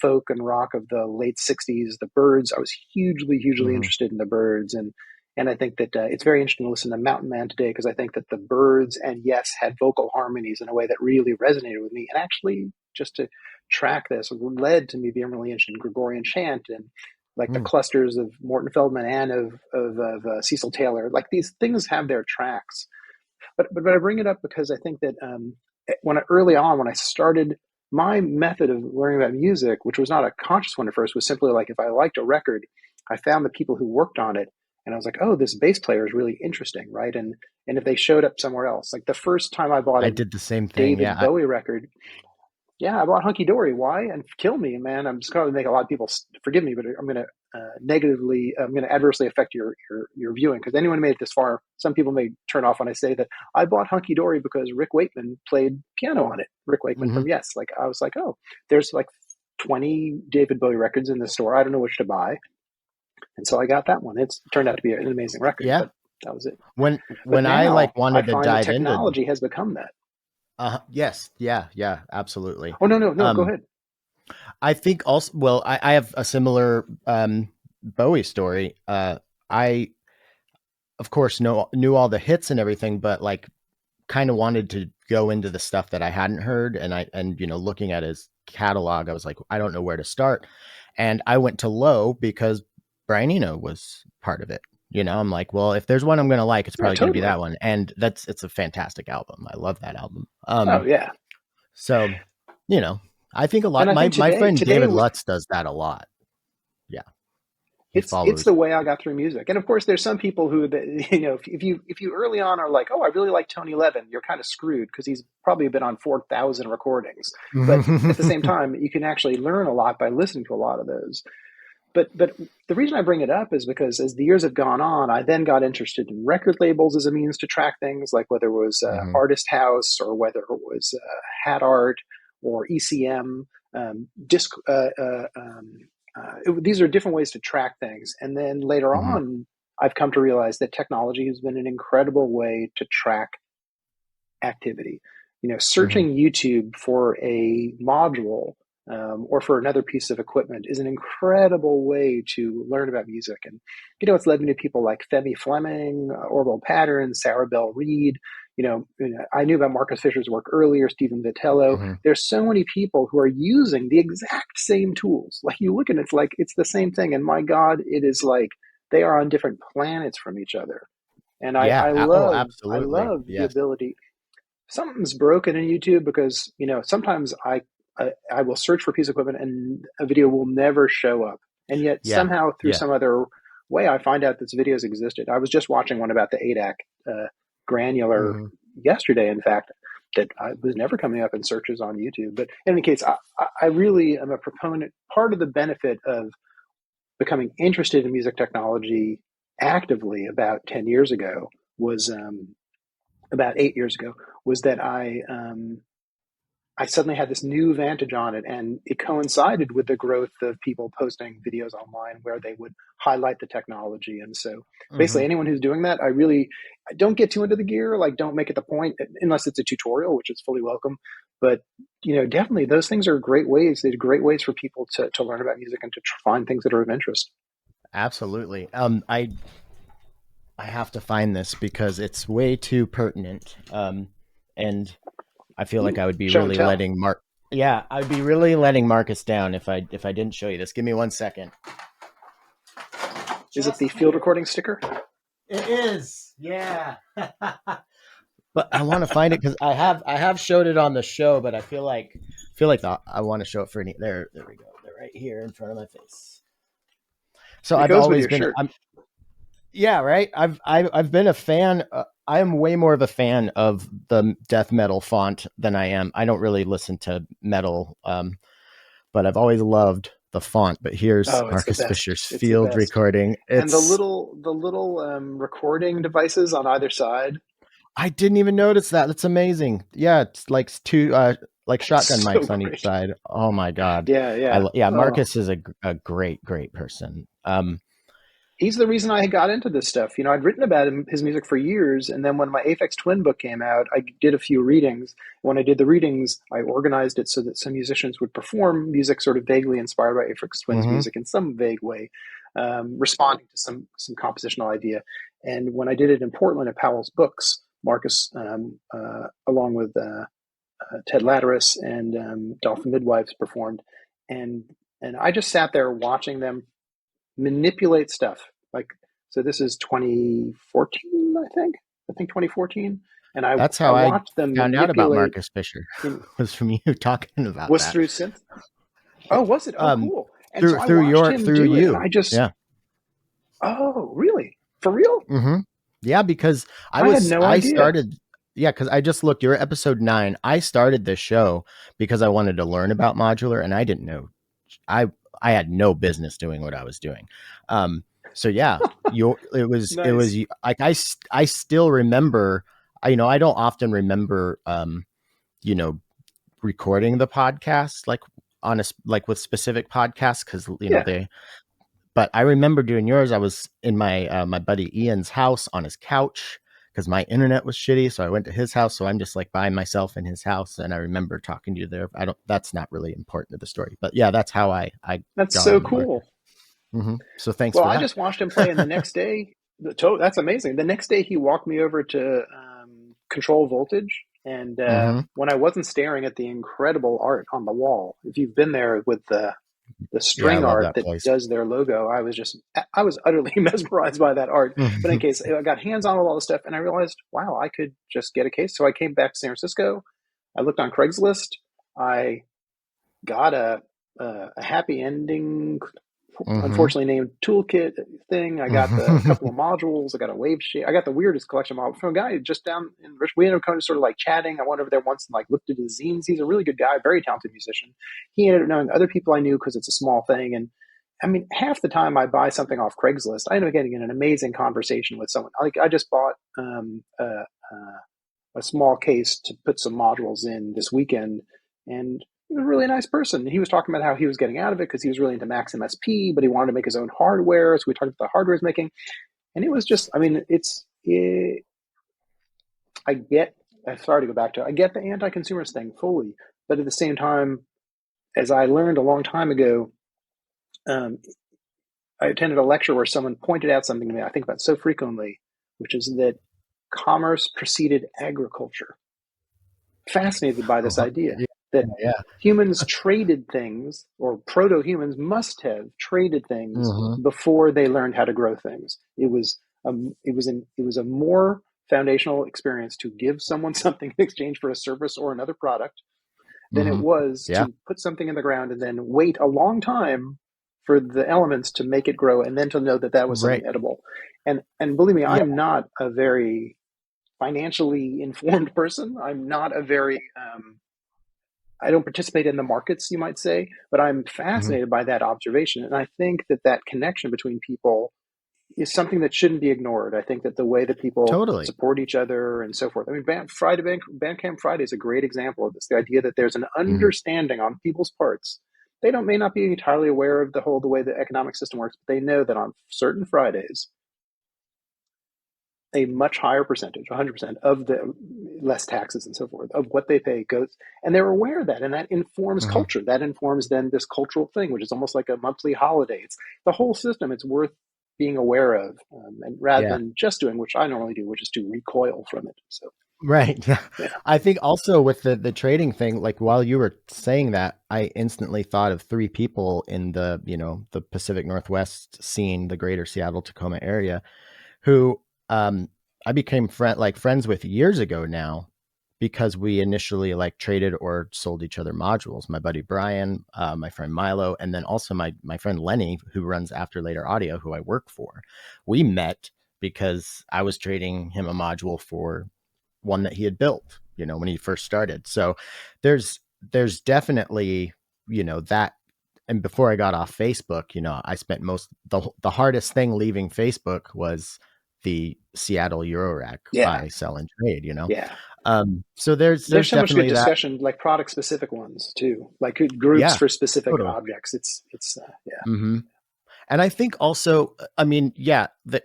folk and rock of the late '60s. The Byrds. I was hugely interested in the Byrds, and I think that it's very interesting to listen to Mountain Man today, because I think that the Byrds and Yes had vocal harmonies in a way that really resonated with me. And actually, just to track this led to me being really interested in Gregorian chant and like the clusters of Morton Feldman and of Cecil Taylor. Like, these things have their tracks. But I bring it up because I think that early on, when I started, my method of learning about music, which was not a conscious one at first, was simply like, if I liked a record, I found the people who worked on it, and I was like, oh, this bass player is really interesting, right? And if they showed up somewhere else, like the first time I bought I a did the same thing. David Bowie record. Yeah, I bought Hunky Dory. Why? And kill me, man. I'm just going to make a lot of people forgive me, but I'm going to I'm going to adversely affect your viewing, because anyone who made it this far, some people may turn off when I say that I bought Hunky Dory because Rick Wakeman played piano on it. Rick Wakeman from Yes. Like, I was like, oh, there's like 20 David Bowie records in the store. I don't know which to buy. And so I got that one. It's turned out to be an amazing record, but that was it. When now, I like wanted to dive into technology has become that. Yes. Yeah, absolutely. Oh, no, go ahead. I think also, well, I have a similar Bowie story. I, of course, knew all the hits and everything, but like kind of wanted to go into the stuff that I hadn't heard. And looking at his catalog, I was like, I don't know where to start. And I went to Low because Brian Eno was part of it. I'm like, well, if there's one I'm going to like, it's probably going to be that one. And it's a fantastic album. I love that album. Oh, yeah. So, I think a lot, my friend David Lutz does that a lot. Yeah. It's the way I got through music. And of course, there's some people who, if you early on are like, oh, I really like Tony Levin, you're kind of screwed, because he's probably been on 4,000 recordings. But at the same time, you can actually learn a lot by listening to a lot of those. But the reason I bring it up is because as the years have gone on, I then got interested in record labels as a means to track things, like whether it was Artist House, or whether it was Hat Art or ECM, these are different ways to track things. And then later on, I've come to realize that technology has been an incredible way to track activity. Searching YouTube for a module or for another piece of equipment is an incredible way to learn about music. And, it's led me to people like Femi Fleming, Orville Pattern, Sarah Bell Reed, I knew about Marcus Fisher's work earlier, Stephen Vitello. Hmm. There's so many people who are using the exact same tools. Like you look at it, it's like it's the same thing. And my God, it is like they are on different planets from each other. And Yeah. Oh, I absolutely. love the Yes. ability. Something's broken in YouTube because sometimes I will search for a piece of equipment and a video will never show up, and yet Yeah. somehow through Yeah. some other way I find out this video's existed. I was just watching one about the ADAC granular Hmm. yesterday, in fact, that I was never coming up in searches on YouTube. But in any case, I really am a proponent. Part of the benefit of becoming interested in music technology actively about 10 years ago was about 8 years ago was that I suddenly had this new vantage on it, and it coincided with the growth of people posting videos online where they would highlight the technology. And so, Hmm. basically, anyone who's doing that, I don't get too into the gear. Like, don't make it the point unless it's a tutorial, which is fully welcome. But definitely, those things are great ways. They're great ways for people to learn about music and to find things that are of interest. Absolutely. I have to find this because it's way too pertinent. And I feel like Ooh, I would be show and really tell. letting Mark. Yeah, I'd be really letting Marcus down if I didn't show you this. Give me 1 second. Is it Just the field here. recording sticker? It is. Yeah. But I want to find it because I have showed it on the show, but I feel like I want to show it for any. There we go. They're right here in front of my face. So It I've goes with always your been. shirt. Yeah, right. I've been a fan. I am way more of a fan of the death metal font than I am. I don't really listen to metal, but I've always loved the font. But here's Oh, it's the Marcus best. Fisher's It's the field best. recording. And the It's little recording devices on either side. I didn't even notice that. That's amazing. Yeah, it's like two like shotgun It's so mics on each great. side. Oh my god. Yeah, yeah. Yeah, Oh, Marcus is a great person. he's the reason I got into this stuff. I'd written about his music for years, and then when my Aphex Twin book came out, I did a few readings. When I did the readings, I organized it so that some musicians would perform music sort of vaguely inspired by Aphex Twin's Mhm. music in some vague way, responding to some compositional idea. And when I did it in Portland at Powell's Books, Marcus, along with Ted Lataris and Dolphin Midwives performed, and I just sat there watching them manipulate stuff. Like, so this is 2014, I think 2014, and That's I how I watched them found out about manipulate. Marcus Fisher. In Was from you talking about Was that. through synth. Oh, was it? Oh, Um cool. And so through I through watched your him through do it, and you. I just, Yeah. oh, really? For real? Mhm. Yeah, because I had no I idea. started yeah, because I just looked. You're episode 9. I started this show because I wanted to learn about modular, and I didn't know. I I had no business doing what I was doing. Um, so yeah, it was Nice. like I still remember. I don't often remember. You know, recording the podcast like like with specific podcasts because Yeah. they but I remember doing yours. I was in my buddy Ian's house on his couch because my internet was shitty. So I went to his house. So I'm just like by myself in his house, and I remember talking to you there. I don't. That's not really important to the story, but yeah, that's how I That's got so on to Marcus. cool. So thanks Well, for I that. just watched him play, and the next day, that's amazing. The next day, he walked me over to control voltage, and Hmm. when I wasn't staring at the incredible art on the wall, if you've been there with the Yeah, I string love art that that place. does their logo, I was utterly mesmerized by that art. But in case I got hands on with all the stuff, and I realized, wow, I could just get a case. So I came back to San Francisco. I looked on Craigslist. I got a happy ending, Hmm. unfortunately named toolkit thing. I got a couple of modules. I got a wave shape. I got the weirdest collection of modules from a guy just down in Rich. We ended up kind of sort of like chatting. I went over there once and like looked at his zines. He's a really good guy, very talented musician. He ended up knowing other people I knew because it's a small thing. And I mean, half the time I buy something off Craigslist, I end up getting in an amazing conversation with someone. Like I just bought a small case to put some modules in this weekend, and he was a really nice person. He was talking about how he was getting out of it because he was really into Max MSP, but he wanted to make his own hardware. So we talked about the hardware he's making, and it was just, I mean, I get. I'm sorry to go back to. I get the anti-consumerist thing fully, but at the same time, as I learned a long time ago, um, I attended a lecture where someone pointed out something to me I think about so frequently, which is that commerce preceded agriculture. Fascinated by this idea Yeah, that yeah. humans traded things, or proto-humans must have traded things Hmm. before they learned how to grow things. It was a more foundational experience to give someone something in exchange for a service or another product than it Hmm. was Yeah. to put something in the ground and then wait a long time for the elements to make it grow and then to know that that was something Right. edible. And believe me, Yeah. I'm not a very financially informed person. I'm not a very I don't participate in the markets, you might say, but I'm Hmm. fascinated by that observation. And I think that that connection between people is something that shouldn't be ignored. I think that the way that people Totally. support each other and so forth. I mean, Bandcamp Friday is a great example of this. The idea that there's an Hmm. understanding on people's parts. They don't may not be entirely aware of the way the economic system works, but they know that on certain Fridays, a much higher percentage, 100% of the less taxes and so forth, of what they pay goes, and they're aware of that, and that informs Hmm. culture. That informs then this cultural thing, which is almost like a monthly holiday. It's the whole system. It's worth being aware of, and rather Yeah. than just doing, which I normally do, which is to recoil from it. So Right. Yeah. yeah, I think also with the trading thing, like while you were saying that, I instantly thought of three people in the, the Pacific Northwest scene, the greater Seattle Tacoma area, who I became friends with years ago now because we initially like traded or sold each other modules. My buddy Brian, my friend Milo, and then also my friend Lenny, who runs After Later Audio, who I work for. We met because I was trading him a module for one that he had built, when he first started. So there's definitely, that. And before I got off Facebook, I spent the hardest thing leaving Facebook was the Seattle Eurorack yeah, buy, sell, and trade. yeah. So there's There's so much good definitely that. discussion, like product specific ones too, like groups Yeah, for specific totally. objects. It's yeah, Hmm. And I think also, I mean, yeah, the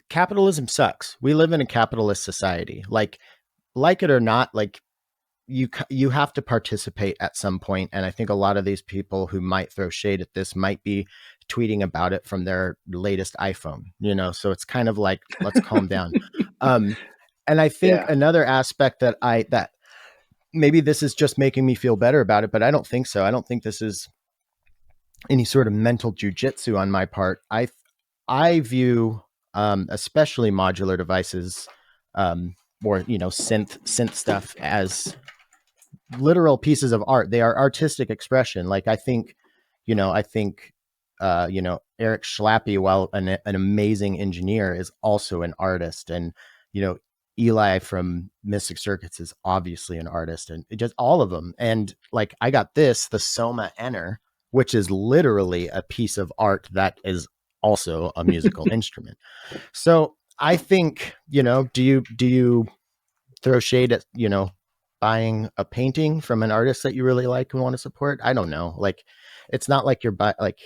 capitalism sucks. We live in a capitalist society. Like it or not, like you have to participate at some point, and I think a lot of these people who might throw shade at this might be tweeting about it from their latest iPhone, so it's kind of like, let's calm down. um and I think yeah, another aspect that maybe this is just making me feel better about it, but I don't think so. I don't think this is any sort of mental jujitsu on my part. I view especially modular devices, or synth stuff, as literal pieces of art. They are artistic expression. Like I think Eric Schlappy, while an amazing engineer, is also an artist. And you know Eli from Mystic Circuits is obviously an artist, and it just all of them. And like, I got the Soma Enter, which is literally a piece of art that is also a musical instrument. So I think, do you throw shade at, buying a painting from an artist that you really like and want to support? I don't know. Like, it's not like you're like,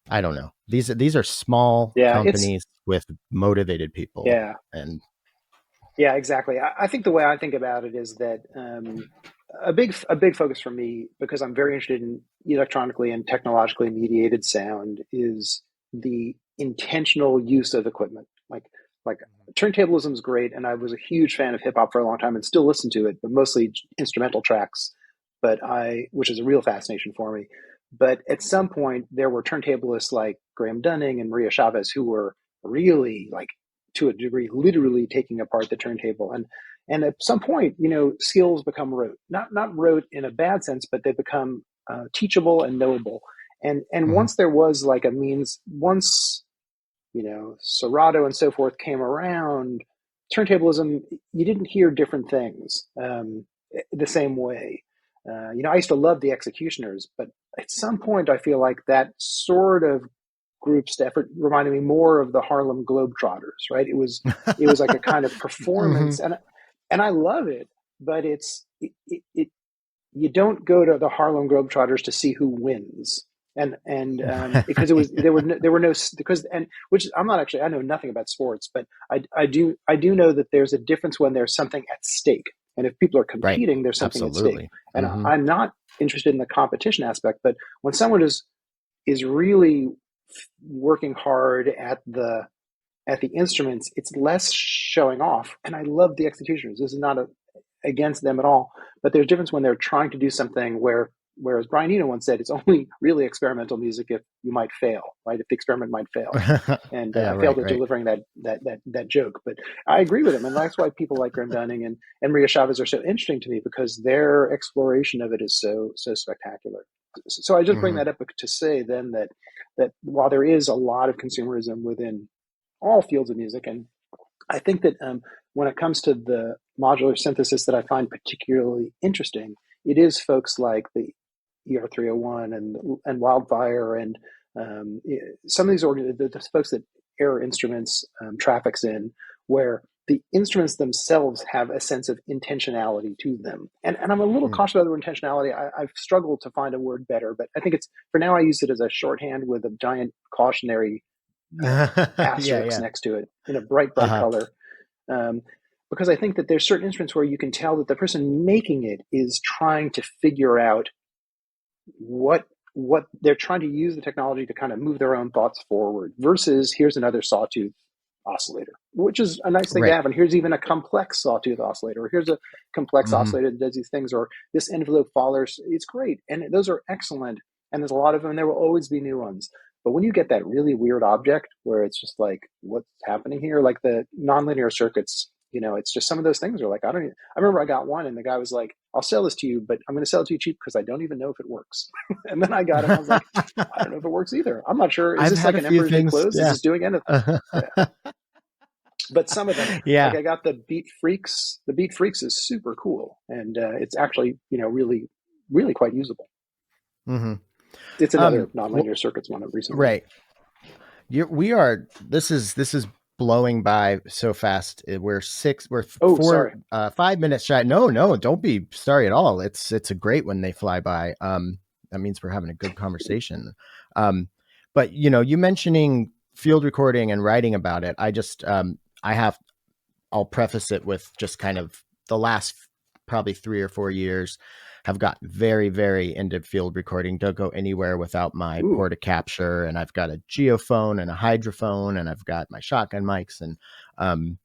I don't know. These are small yeah. It's companies with motivated people. yeah. And Yeah, exactly. I think the way I think about it is that a big focus for me, because I'm very interested in electronically and technologically mediated sound, is the intentional use of equipment. Like turntablism is great, and I was a huge fan of hip hop for a long time and still listen to it, but mostly instrumental tracks. Which is a real fascination for me. But at some point, there were turntablists like Graham Dunning and Maria Chavez who were really, like, to a degree, literally taking apart the turntable. And at some point, skills become rote. Not rote in a bad sense, but they become teachable and knowable. And mhm. once there was like a means, once Serato and so forth came around, turntablism, you didn't hear different things the same way. I used to love the Executioners, but at some point, I feel like that sort of group's effort reminded me more of the Harlem Globetrotters, right? It was like a kind of Mhm. performance, and I love it, but it you don't go to the Harlem Globetrotters to see who wins. And because it was Right. there were no because and which I'm not actually I know nothing about sports, but I do know that there's a difference when there's something at stake, and if people are Right. competing, there's something at stake. Absolutely. And Hmm. I'm not interested in the competition aspect, but when someone is really working hard at the at the instruments, it's less showing off. And I love the executioners. This is not against them at all, but there's a difference when they're trying to do something where, whereas Brian Eno once said, it's only really experimental music if you might fail, right? If the experiment might fail. And Yeah, I failed right, at right. delivering that joke, but I agree with him, and that's why people like Graham Dunning and Maria Chavez are so interesting to me, because their exploration of it is so spectacular. So I just bring Hmm. that up to say then that while there is a lot of consumerism within all fields of music, and I think that when it comes to the modular synthesis that I find particularly interesting, it is folks like the ER301 and Wildfire and some of these the folks that Air Instruments traffics in, where the instruments themselves have a sense of intentionality to them. And I'm a little cautious about the word intentionality. I've struggled to find a word better, but I think it's, for now, I use it as a shorthand with a giant cautionary Yeah, asterisk yeah. next to it in a bright Uh-huh. color. Um, because I think that there's certain instruments where you can tell that the person making it is trying to figure out what they're trying to use the technology to kind of move their own thoughts forward, versus here's another sawtooth oscillator, which is a nice thing to Right. have. And here's even a complex sawtooth oscillator, or here's a complex Hmm. oscillator that does these things, or this envelope faller. It's great. And those are excellent. And there's a lot of them, and there will always be new ones. But when you get that really weird object where it's just like, what's happening here? Like the nonlinear circuits, it's just some of those things are like, I don't even, I remember I got one and the guy was like, I'll sell this to you, but I'm going to sell it to you cheap because I don't even know if it works. And then I got it and I was like, I don't know if it works either. I'm not sure. Is I've this had like a an few Emperor's New things. Clothes? Is Yeah. this doing anything? Yeah. But some of them, like Yeah. I got the Beat Freaks. The Beat Freaks is super cool, and it's actually really, really quite usable. Hmm. It's another Well, nonlinear circuits one I've recently done. right. We are. This is blowing by so fast. We're six. We're Oh, four. sorry. 5 minutes shy. No, no, don't be sorry at all. It's a great when they fly by. That means we're having a good conversation. Um, but you mentioning field recording and writing about it. I have. I'll preface it with just kind of the last probably 3 or 4 years have gotten very, very into field recording. Don't go anywhere without my Ooh, porta capture, and I've got a geophone and a hydrophone, and I've got my shotgun mics, um,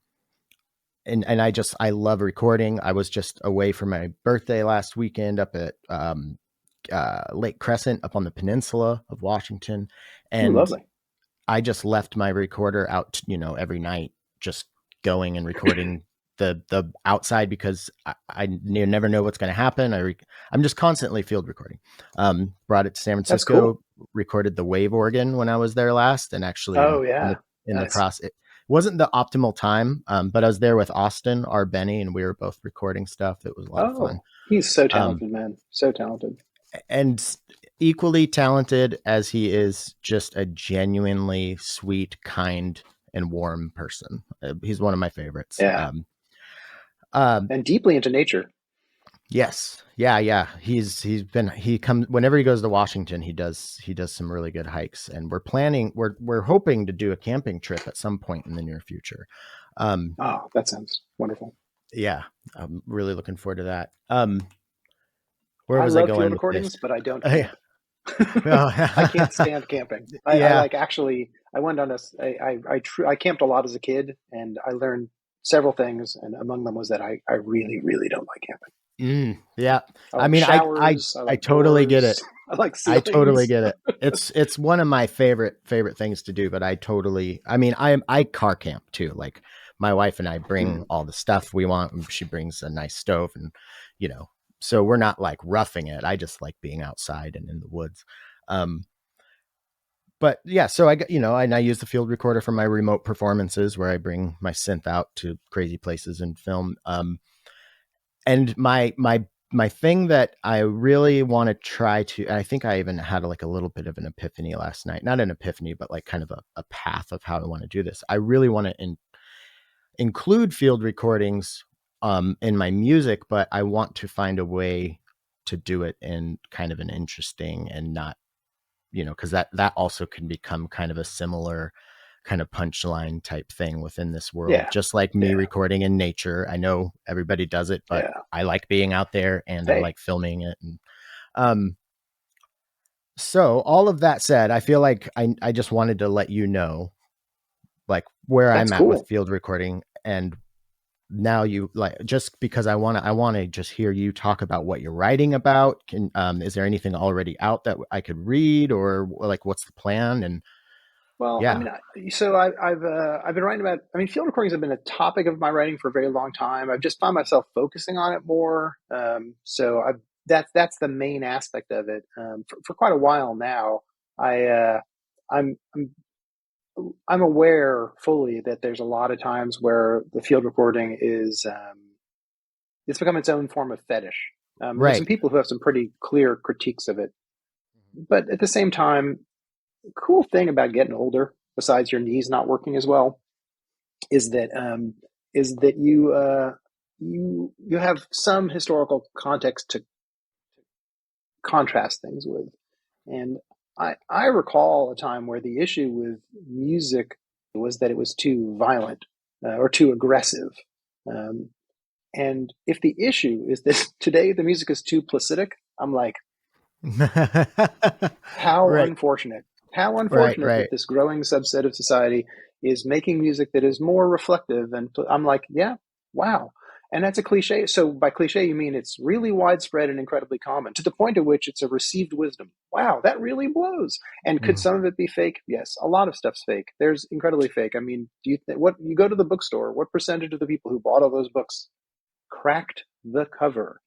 and I love recording. I was just away for my birthday last weekend up at Lake Crescent up on the peninsula of Washington, ooh, and lovely. I just left my recorder out, every night, just going and recording the outside because I never know what's going to happen. I'm just constantly field recording. Brought it to San That's cool. Francisco, recorded the wave organ when I was there last, and actually Oh in the yeah, in the nice. process. It wasn't the optimal time, but I was there with Austin, our Benny, and we were both recording stuff. It was a lot of fun. Oh, he's so Um, talented, man. So talented. and equally talented as he is just a genuinely sweet, kind, and warm person. He's one of my favorites. Yeah, Um, and deeply into nature. yes, yeah, yeah. He comes whenever he goes to Washington. He does some really good hikes, and we're hoping to do a camping trip at some point in the near future. Um, Oh, that sounds wonderful. yeah, I'm really looking forward to that. Where I was I love field going with this? recordings, but I don't Yeah. camp. I can't stand camping. I Yeah. like actually. I went on a. I camped a lot as a kid, and I learned several things, and among them was that I really really don't like camping. Yeah. I I like mean, showers. I I like totally get doors. it. I like I totally ceilings. get it. It's one of my favorite things to do, but I mean, I car camp too. Like my wife and I bring Hmm. all the stuff we want. She brings a nice stove and you know, so we're not like roughing it. I just like being outside and in the woods. Um but yeah, so I got, and I use the field recorder for my remote performances where I bring my synth out to crazy places and film. And my thing that I really want to try to, I think I even had like a little bit of an epiphany last night, not an epiphany, but like kind of a path of how I want to do this. I really want to include field recordings in my music, but I want to find a way to do it in kind of an interesting and not, because that also can become kind of a similar kind of punchline type thing within this world, Yeah, just like me yeah, recording in nature. I know everybody does it, but yeah. I like being out there and I Hey, like filming it. And um, so all of that said, I feel like I just wanted to let you know like where That's I'm at with cool. field recording. And now you like, just because I want to just hear you talk about what you're writing about. Is there anything already out that I could read, or like what's the plan? And Well, I yeah. mean, I've been writing about. I mean, field recordings have been a topic of my writing for a very long time. I've just found myself focusing on it more. So that's the main aspect of it. For quite a while now, I I'm I'm aware fully that there's a lot of times where the field recording is it's become its own form of fetish. And there's some Right. people who have some pretty clear critiques of it. But at the same time, the cool thing about getting older, besides your knees not working as well, is that you have some historical context to contrast things with. And I recall a time where the issue with music was that it was too violent or too aggressive. Um, and if the issue is that today the music is too placidic, I'm like, how Right. unfortunate. How Right. unfortunate that Right. this growing subset of society is making music that is more reflective. And I'm like, yeah, wow. And that's a cliche. So by cliche, you mean it's really widespread and incredibly common to the point at which it's a received wisdom. Wow, that really blows. And could Mm. some of it be fake? Yes, a lot of stuff's fake. There's incredibly fake. I mean, what you go to the bookstore? What percentage of the people who bought all those books cracked the cover?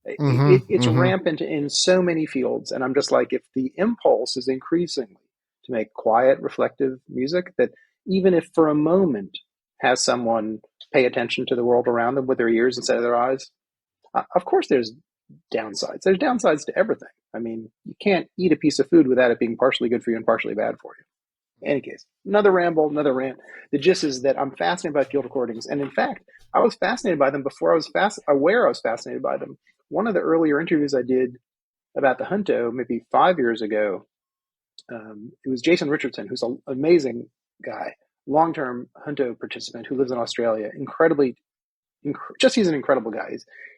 It's Mm-hmm. rampant in so many fields, and I'm just like, if the impulse is increasingly to make quiet reflective music that, even if for a moment, has someone pay attention to the world around them with their ears instead of their eyes, of course there's downsides to everything. I mean, you can't eat a piece of food without it being partially good for you and partially bad for you. In any case, another ramble, another rant. The gist is that I'm fascinated by field recordings, and in fact, I was fascinated by them before I was aware I was fascinated by them. One of the earlier interviews I did about the Junto, maybe 5 years ago, it was Jason Richardson, who's an amazing guy, long-term Junto participant who lives in Australia. Just he's an incredible guy. He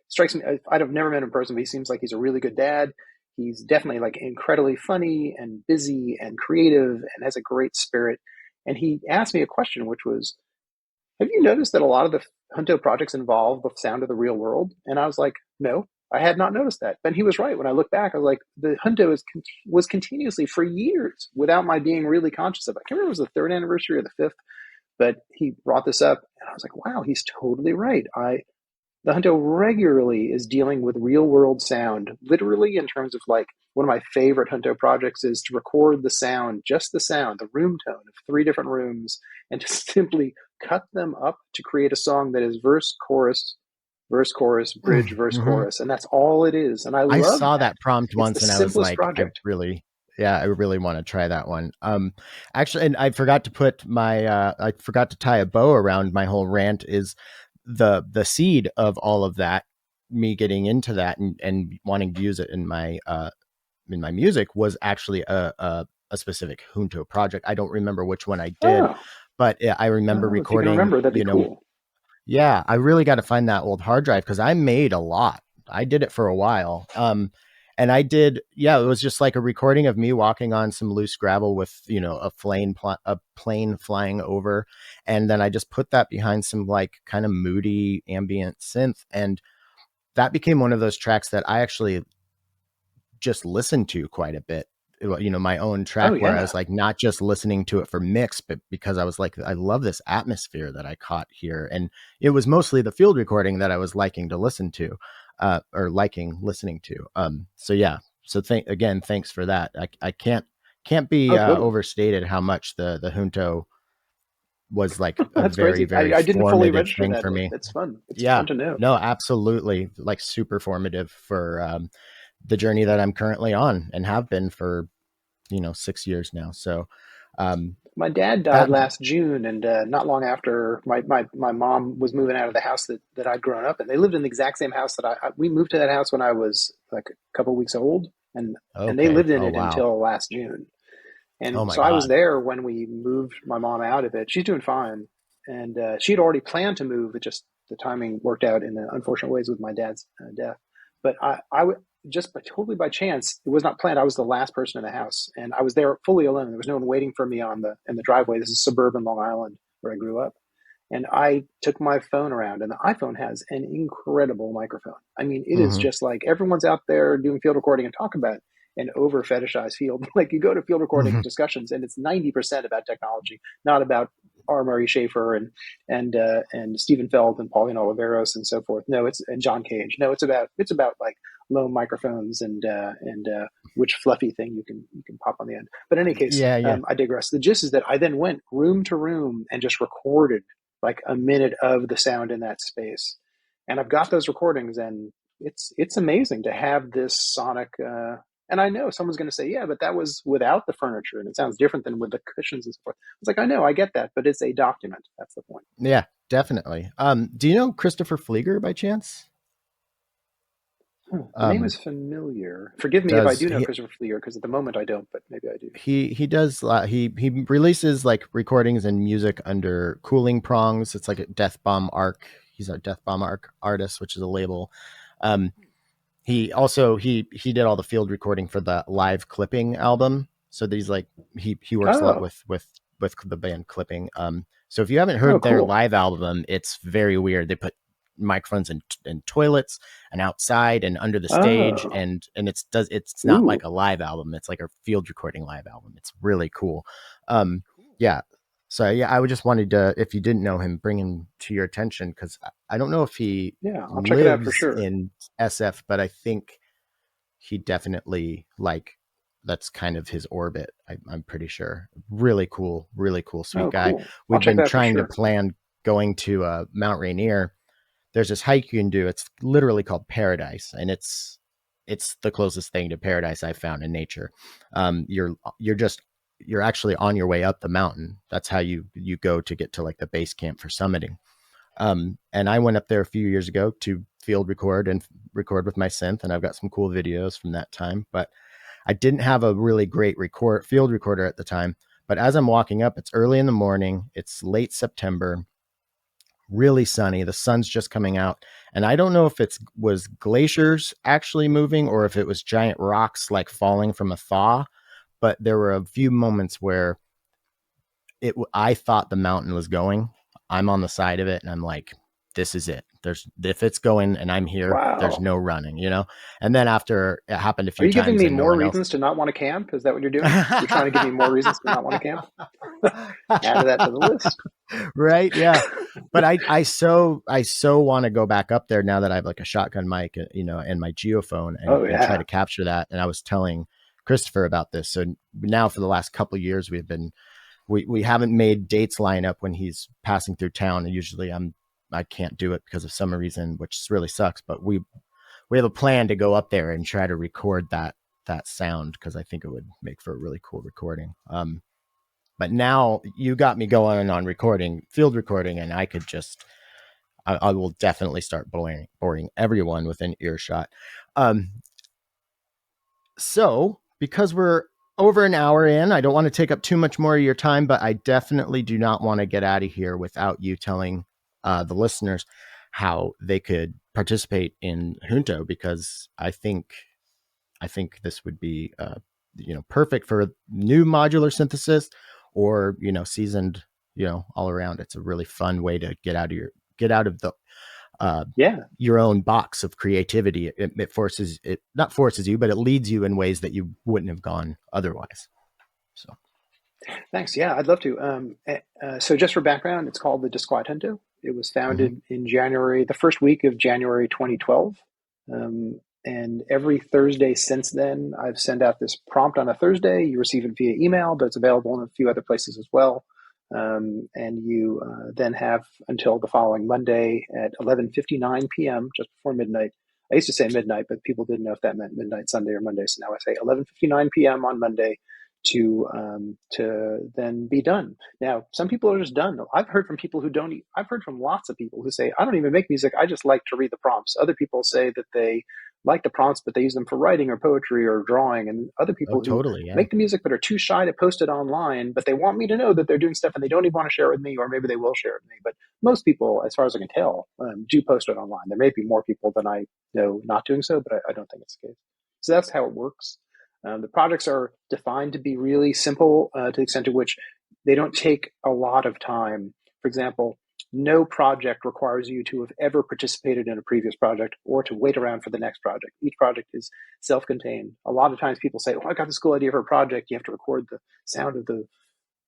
strikes me. I'd have never met him in person, but he seems like he's a really good dad. He's definitely like incredibly funny and busy and creative and has a great spirit. And he asked me a question, which was, have you noticed that a lot of the Junto projects involve the sound of the real world? And I was like, no, I had not noticed that. But he was right. When I look back, I was like, the Junto was continuously for years without my being really conscious of it. I can't remember if it was the third anniversary or the fifth, but he brought this up, and I was like, wow, he's totally right. The Hunto regularly is dealing with real world sound, literally in terms of like one of my favorite Hunto projects is to record the sound, just the sound, the room tone of three different rooms, and to simply cut them up to create a song that is verse, chorus, bridge, verse, Mm-hmm. chorus. And that's all it is. And I I love saw that. that prompt It's the once and I was simplest like, project. yeah, I really want to try that one. Actually, and I forgot to I forgot to tie a bow around my whole rant is the seed of all of that, me getting into that and wanting to use it in my music was actually a specific Junto project. I don't remember which one I did, Oh, but I remember oh, if you can recording, remember, that'd be cool. yeah, I really got to find that old hard drive because I made a lot. I did it for a while. And I did, yeah, it was just like a recording of me walking on some loose gravel with, a plane flying over. And then I just put that behind some like kind of moody ambient synth. And that became one of those tracks that I actually just listened to quite a bit. My own Oh, track where I yeah. was like not just listening to it for mix, but because I was like, I love this atmosphere that I caught here. And it was mostly the field recording that I was liking to listen to, or liking listening to. So yeah. So thanks for that. I can't be Oh, totally. overstated how much the Junto was like a That's very, crazy. very I didn't fully formative register thing that, for but me. it's fun. It's Yeah, fun to know. no, absolutely. Like super formative for, the journey that I'm currently on and have been for, 6 years now. So, um, My dad died that, last June, and not long after, my mom was moving out of the house that I'd grown up in. They lived in the exact same house that we moved to that house when I was like a couple weeks old, and they okay. lived in Oh, it wow. until last June. Oh And my so I was God. there when we moved my mom out of it. She's doing fine, and she'd already planned to move. It just the timing worked out in unfortunate ways with my dad's death. But just totally by chance, it was not planned. I was the last person in the house, and I was there fully alone. There was no one waiting for me on the in the driveway. This is suburban Long Island where I grew up, and I took my phone around, and the iPhone has an incredible microphone. I mean, it is Hmm. just like everyone's out there doing field recording and talk about an over fetishized field. Like you go to field recording Hmm. discussions, and it's 90% about technology, not about R. Murray Schafer and Stephen Feld and Pauline Oliveros and so forth. No, it's and John Cage. No, it's about like low microphones and which fluffy thing you can pop on the end. But in any case, Yeah, yeah. I digress. The gist is that I then went room to room and just recorded like a minute of the sound in that space. And I've got those recordings, and it's amazing to have this sonic. And I know someone's going to say, "Yeah, but that was without the furniture, and it sounds different than with the cushions and so forth." It's like I know, I get that, but it's a document. That's the point. Yeah, definitely. Do you know Christopher Flieger by chance? The name is Um, familiar. Forgive me if I does do know he Christopher Fleer, because at the moment I don't, but maybe I do. he does he releases like recordings and music under Cooling Prongs. It's like a Death Bomb Arc. He's a Death Bomb Arc artist, which is a label. Um, he also he did all the field recording for the Live Clipping album. So these like he works a lot Oh, with the band Clipping. So if you haven't oh, heard their cool. live album, it's very weird. They put microphones in toilets and outside and under the stage, Oh, and it's not ooh, like a live album. It's like a field recording live album. It's really cool. Um, yeah. So yeah, I would just wanted to, if you didn't know him, bring him to your attention because I don't know if he yeah. I'll check it out for lives sure. in SF, but I think he definitely like that's kind of his orbit. I'm pretty sure. Really cool, sweet Oh, guy. cool. I'll We've check been that out for trying to sure. plan going to Mount Rainier. There's this hike you can do. It's literally called Paradise, and it's the closest thing to paradise I've found in nature. You're just you're actually on your way up the mountain. That's how you go to get to like the base camp for summiting. And I went up there a few years ago to field record and record with my synth, and I've got some cool videos from that time. But I didn't have a really great field recorder at the time. But as I'm walking up, it's early in the morning. It's late September, really sunny. The sun's just coming out, and I don't know if it was glaciers actually moving or if it was giant rocks like falling from a thaw. But there were a few moments where I thought the mountain was going. I'm on the side of it and I'm like, this is it. There's if it's going and I'm here, there's Wow. no running. And then after it happened a Are few you giving times me and no more one else. reasons to not want to camp? Is that what you're doing? You're trying to give me more reasons to not want to camp? Add that to the list. Right? Yeah. But I so want to go back up there now that I have like a shotgun mic, and my geophone Oh, and try to yeah. capture that. And I was telling Christopher about this. So now for the last couple of years we haven't made dates line up when he's passing through town, and usually I can't do it because of some reason, which really sucks. But we have a plan to go up there and try to record that sound because I think it would make for a really cool recording. But now you got me going on recording, field recording, and I will definitely start boring everyone within earshot. Um, so, because we're over an hour in, I don't want to take up too much more of your time, but I definitely do not want to get out of here without you telling the listeners how they could participate in Junto, because I think this would be perfect for new modular synthesis or seasoned all around. It's a really fun way to get out of the uh, Yeah. your own box of creativity. It forces it not forces you, but it leads you in ways that you wouldn't have gone otherwise. So. Thanks. Yeah, I'd love to. So, just for background, it's called the Disquiet Junto. It was Mhm. founded in January, the first week of January 2012. And every Thursday since then, I've sent out this prompt on a Thursday. You receive it via email, but it's available in a few other places as well. And you then have until the following Monday at 11:59 p.m., just before midnight. I used to say midnight, but people didn't know if that meant midnight Sunday or Monday. So now I say 11:59 p.m. on Monday to then be done. Now, some people are just done. I've heard from people who don't. I've heard from lots of people who say, "I don't even make music. I just like to read the prompts." Other people say that they like the prompts, but they use them for writing or poetry or drawing. And other Oh, people who totally. Yeah. make the music but are too shy to post it online, but they want me to know that they're doing stuff and they don't even want to share it with me, or maybe they will share it with me. But most people, as far as I can tell, do post it online. There may be more people than I know not doing so, but I don't think it's the case. So that's how it works. The projects are defined to be really simple to the extent to which they don't take a lot of time. For example, no project requires you to have ever participated in a previous project or to wait around for the next project. Each project is self-contained. A lot of times people say, "Oh, I got this cool idea for a project. You have to record the sound of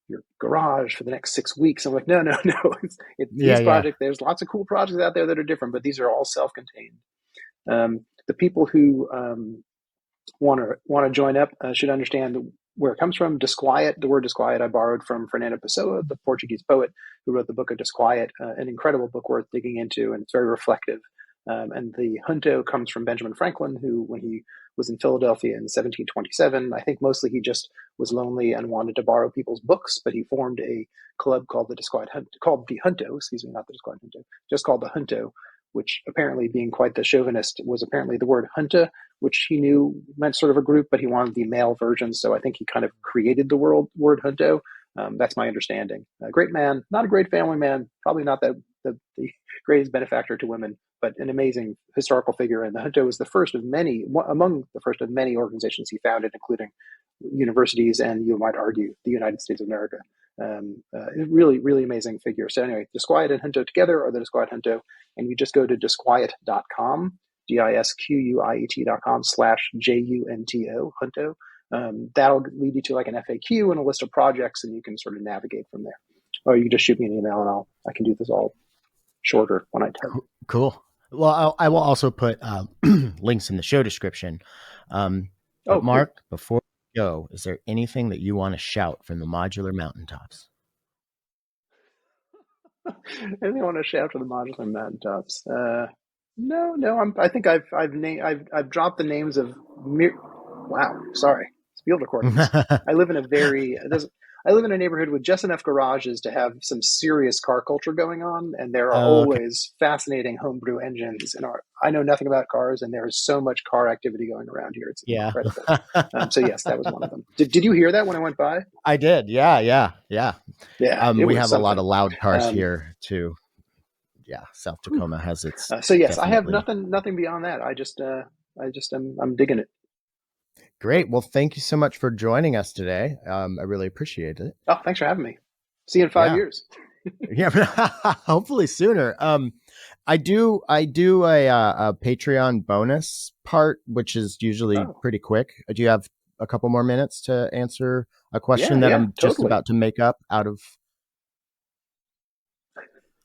your garage for the next 6 weeks." I'm like, no, no, no. Yeah. These Yeah. projects, there's lots of cool projects out there that are different, but these are all self-contained. The people who want to join up should understand where it comes from. Disquiet, the word disquiet, I borrowed from Fernando Pessoa, the Portuguese poet who wrote the book of Disquiet, an incredible book worth digging into, and it's very reflective. And the junto comes from Benjamin Franklin, who, when he was in Philadelphia in 1727, I think mostly he just was lonely and wanted to borrow people's books, but he formed a club called the Junto, excuse me, not the Disquiet Junto, just called the Junto, which apparently, being quite the chauvinist, was apparently the word junta, which he knew meant sort of a group, but he wanted the male version. So I think he kind of created the word junto. That's my understanding. A great man, not a great family man, probably not the greatest benefactor to women, but an amazing historical figure. And the junto was the first of many, among the first of many organizations he founded, including universities and, you might argue, the United States of America. Really, really amazing figure. So anyway, Disquiet and Junto together, or the Disquiet Junto, and you just go to disquiet.com, disquiet.com/JUNTO, Junto. That'll lead you to like an FAQ and a list of projects, and you can sort of navigate from there. Or you can just shoot me an email, and I can do this all shorter when I type. Cool. Well, I will also put links in the show description. But Oh, cool. Mark, before we go, is there anything that you want to shout from the modular mountaintops? Anything I want to shout to the modular mountaintops? No, no. I think I've dropped the names of. Wow, sorry. It's field recordings. I live in I live in a neighborhood with just enough garages to have some serious car culture going on, and there are Okay. always fascinating homebrew engines in our. I know nothing about cars, and there is so much car activity going around here. It's Yeah. incredible. So yes, that was one of them. Did you hear that when I went by? I did. Yeah. Yeah. Yeah. Yeah, it We was have a lot something. of loud cars Um, here too. Yeah. South Tacoma has its so yes, I have definitely. nothing beyond that. I'm digging it. Great. Well, thank you so much for joining us today. I really appreciate it. Oh, thanks for having me. See you in 5 Yeah. years. Yeah. Hopefully sooner. I do a Patreon bonus part, which is usually Oh, pretty quick. Do you have a couple more minutes to answer a question yeah, that yeah, I'm just totally. about to make up out of?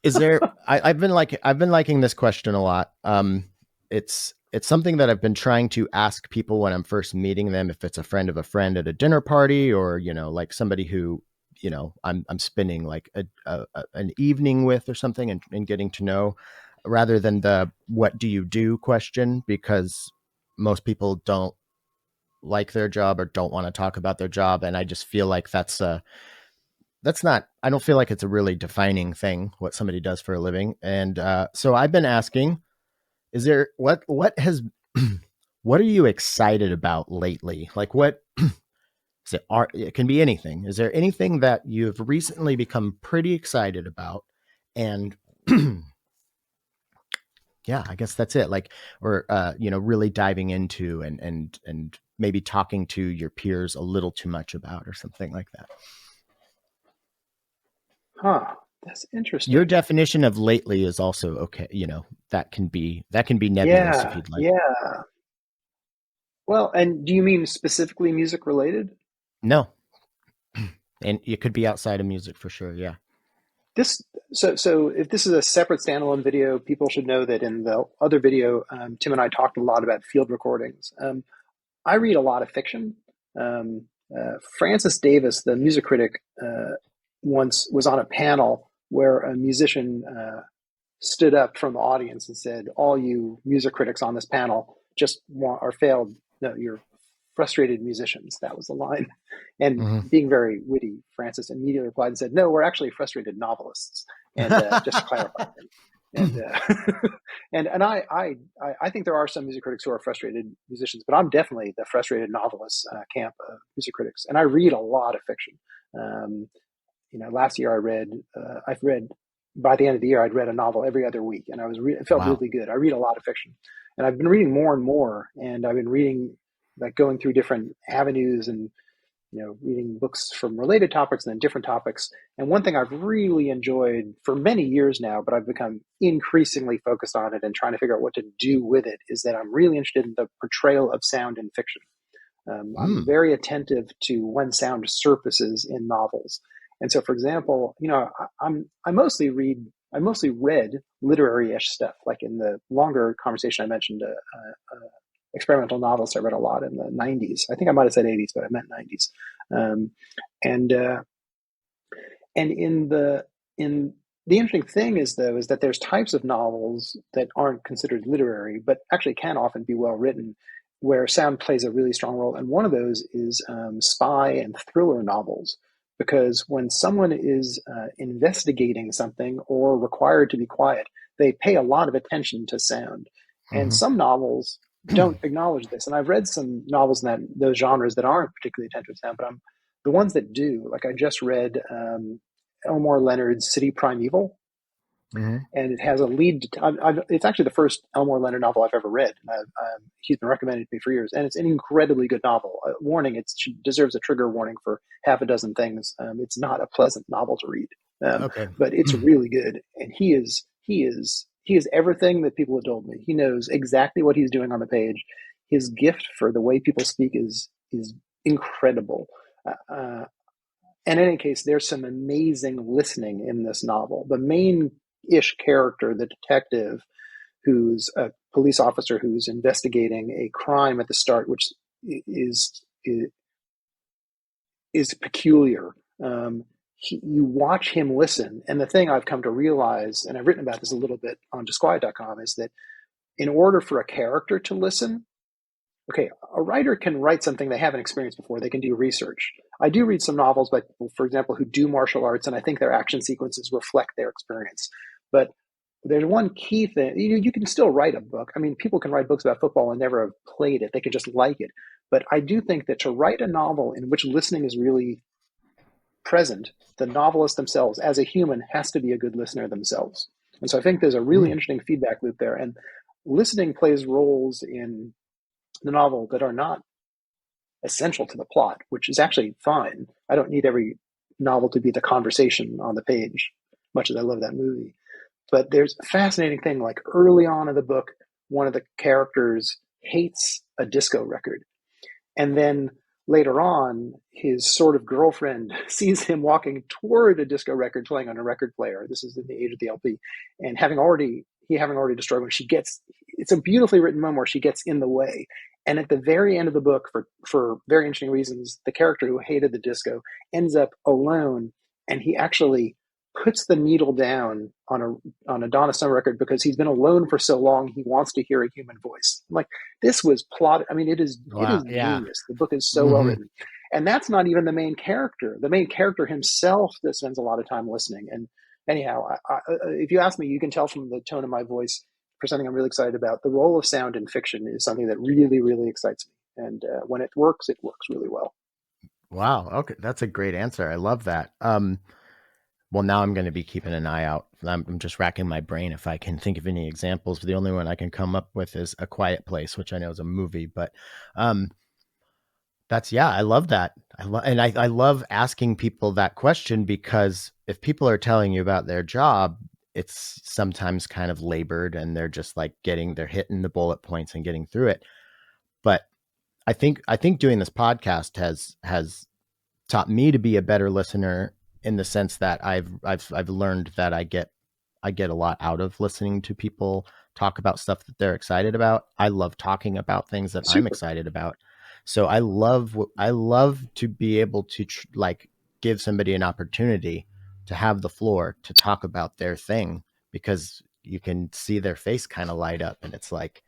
Is there? I've been liking this question a lot. It's something that I've been trying to ask people when I'm first meeting them, if it's a friend of a friend at a dinner party, or like somebody who I'm spending like an evening with or something, and getting to know, rather than the "what do you do" question, because most people don't like their job or don't want to talk about their job, and I just feel like that's not, I don't feel like it's a really defining thing what somebody does for a living. And so I've been asking, is there what has what are you excited about lately? Like, what is it? Art, it can be anything. Is there anything that you've recently become pretty excited about? And yeah, I guess that's it. Like, or really diving into, and maybe talking to your peers a little too much about, or something like that. Huh. That's Your interesting. definition of lately is also okay. That can be nebulous if Yeah, you'd like. yeah. Well, and do you mean specifically music related? No, and it could be outside of music for sure. Yeah. This so if this is a separate standalone video, people should know that in the other video, Tim and I talked a lot about field recordings. I read a lot of fiction. Francis Davis, the music critic, once was on a panel where a musician stood up from the audience and said, "All you music critics on this panel just want are failed. No, you're frustrated musicians. That was the line. And Hmm. being very witty, Francis immediately replied and said, "No, we're actually frustrated novelists." And just to clarify things. And I think there are some music critics who are frustrated musicians, but I'm definitely the frustrated novelist camp of music critics, and I read a lot of fiction. Um, last year I've read by the end of the year I'd read a novel every other week, and it felt Wow. really good. I read a lot of fiction, and I've been reading more and more, and I've been reading, like, going through different avenues, and reading books from related topics and then different topics. And one thing I've really enjoyed for many years now, but I've become increasingly focused on it and trying to figure out what to do with it, is that I'm really interested in the portrayal of sound in fiction. I'm Mm. very attentive to when sound surfaces in novels. And so, for example, I mostly read literary-ish stuff. Like in the longer conversation, I mentioned experimental novels I read a lot in the 90s. I think I might have said 80s, but I meant 90s. Um, and and in the interesting thing is, though, is that there's types of novels that aren't considered literary, but actually can often be well written, where sound plays a really strong role. And one of those is spy and thriller novels, because when someone is investigating something or required to be quiet, they pay a lot of attention to sound. And Hmm. some novels don't acknowledge this. And I've read some novels in those genres that aren't particularly attentive to sound, but the ones that do. Like, I just read Elmore Leonard's City Primeval, Hmm. and it has a lead. It's actually the first Elmore Leonard novel I've ever read. He's been recommending it to me for years, and it's an incredibly good novel. Warning: it deserves a trigger warning for half a dozen things. It's not a pleasant novel to read, Okay. but it's really good. And he is everything that people have told me. He knows exactly what he's doing on the page. His gift for the way people speak is incredible. Uh, in any case, there's some amazing listening in this novel. The main ish character, the detective, who's a police officer who's investigating a crime at the start, which is is, is peculiar. You watch him listen, and the thing I've come to realize, and I've written about this a little bit on Disquiet.com, is that in order for a character to listen, okay, a writer can write something they haven't experienced before. They can do research. I do read some novels by people, for example, who do martial arts, and I think their action sequences reflect their experience. But there's one key thing. You can still write a book. I mean, people can write books about football and never have played it. They can just like it. But I do think that to write a novel in which listening is really present, the novelist themselves, as a human, has to be a good listener themselves. And so I think there's a really Mm. interesting feedback loop there. And listening plays roles in the novel that are not essential to the plot, which is actually fine. I don't need every novel to be the conversation on the page, much as I love that movie. But there's a fascinating thing, like early on in the book, one of the characters hates a disco record. And then later on, his sort of girlfriend sees him walking toward a disco record playing on a record player. This is in the age of the LP. And having already destroyed one, it's a beautifully written moment where she gets in the way. And at the very end of the book, for very interesting reasons, the character who hated the disco ends up alone, and he actually puts the needle down on a Donna Summer record because he's been alone for so long. He wants to hear a human voice. I'm like, this was plot. I mean, it Wow. is Yeah. genius. The book is so well Hmm. written, and that's not even the main character. The main character himself that spends a lot of time listening. And anyhow, if you ask me, you can tell from the tone of my voice, for something I'm really excited about. The role of sound in fiction is something that really, really excites me. And when it works really well. Wow. Okay. That's a great answer. I love that. Well, now I'm going to be keeping an eye out. I'm just racking my brain if I can think of any examples. The only one I can come up with is A Quiet Place, which I know is a movie, but um, yeah, I love that. I love asking people that question because if people are telling you about their job, it's sometimes kind of labored and they're just like they're hitting the bullet points and getting through it. But I think doing this podcast has taught me to be a better listener in the sense that I've learned that I get a lot out of listening to people talk about stuff that they're excited about. I love talking about things that I'm Super. excited about. So I love to be able to like give somebody an opportunity to have the floor to talk about their thing because you can see their face kind of light up and it's like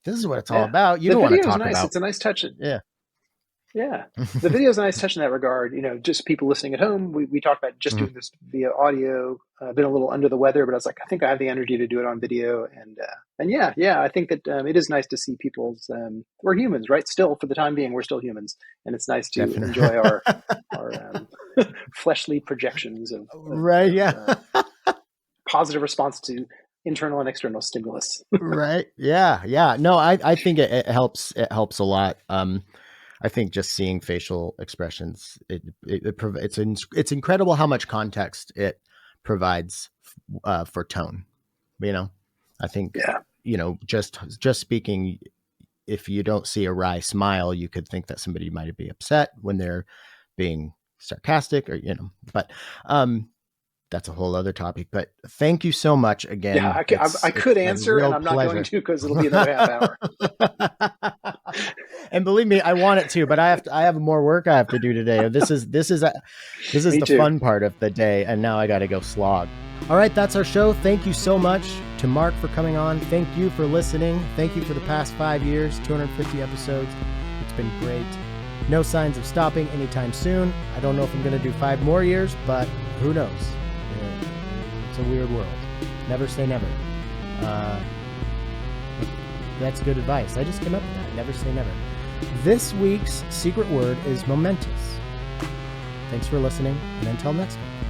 this is what it's all Yeah. about. You The don't want to video is talk nice. about It's a nice touch. yeah. Yeah. The video is a nice touch in that regard. Just people listening at home. We talked about just doing this via audio. Been a little under the weather, but I was like, I think I have the energy to do it on video. And yeah, I think that it is nice to see people's. We're humans, right? Still, for the time being, we're still humans, and it's nice to Definitely. enjoy our fleshly projections of right. Yeah. positive response to internal and external stimulus. Right. Yeah. Yeah. No, I think it helps. It helps a lot. I think just seeing facial expressions, it's incredible how much context it provides for tone. I think, just speaking, if you don't see a wry smile, you could think that somebody might be upset when they're being sarcastic but that's a whole other topic. But thank you so much again. Yeah, I could answer, and I'm not going to because it'll be another half hour. And believe me, I want it to, but I have more work I have to do today. This is the fun part of the day, and now I got to go slog. All right, that's our show. Thank you so much to Marc for coming on. Thank you for listening. Thank you for the past 5 years, 250 episodes. It's been great. No signs of stopping anytime soon. I don't know if I'm going to do 5 more years, but who knows? It's a weird world. Never say never. That's good advice. I just came up with that. Never say never. This week's secret word is momentous. Thanks for listening, and until next time.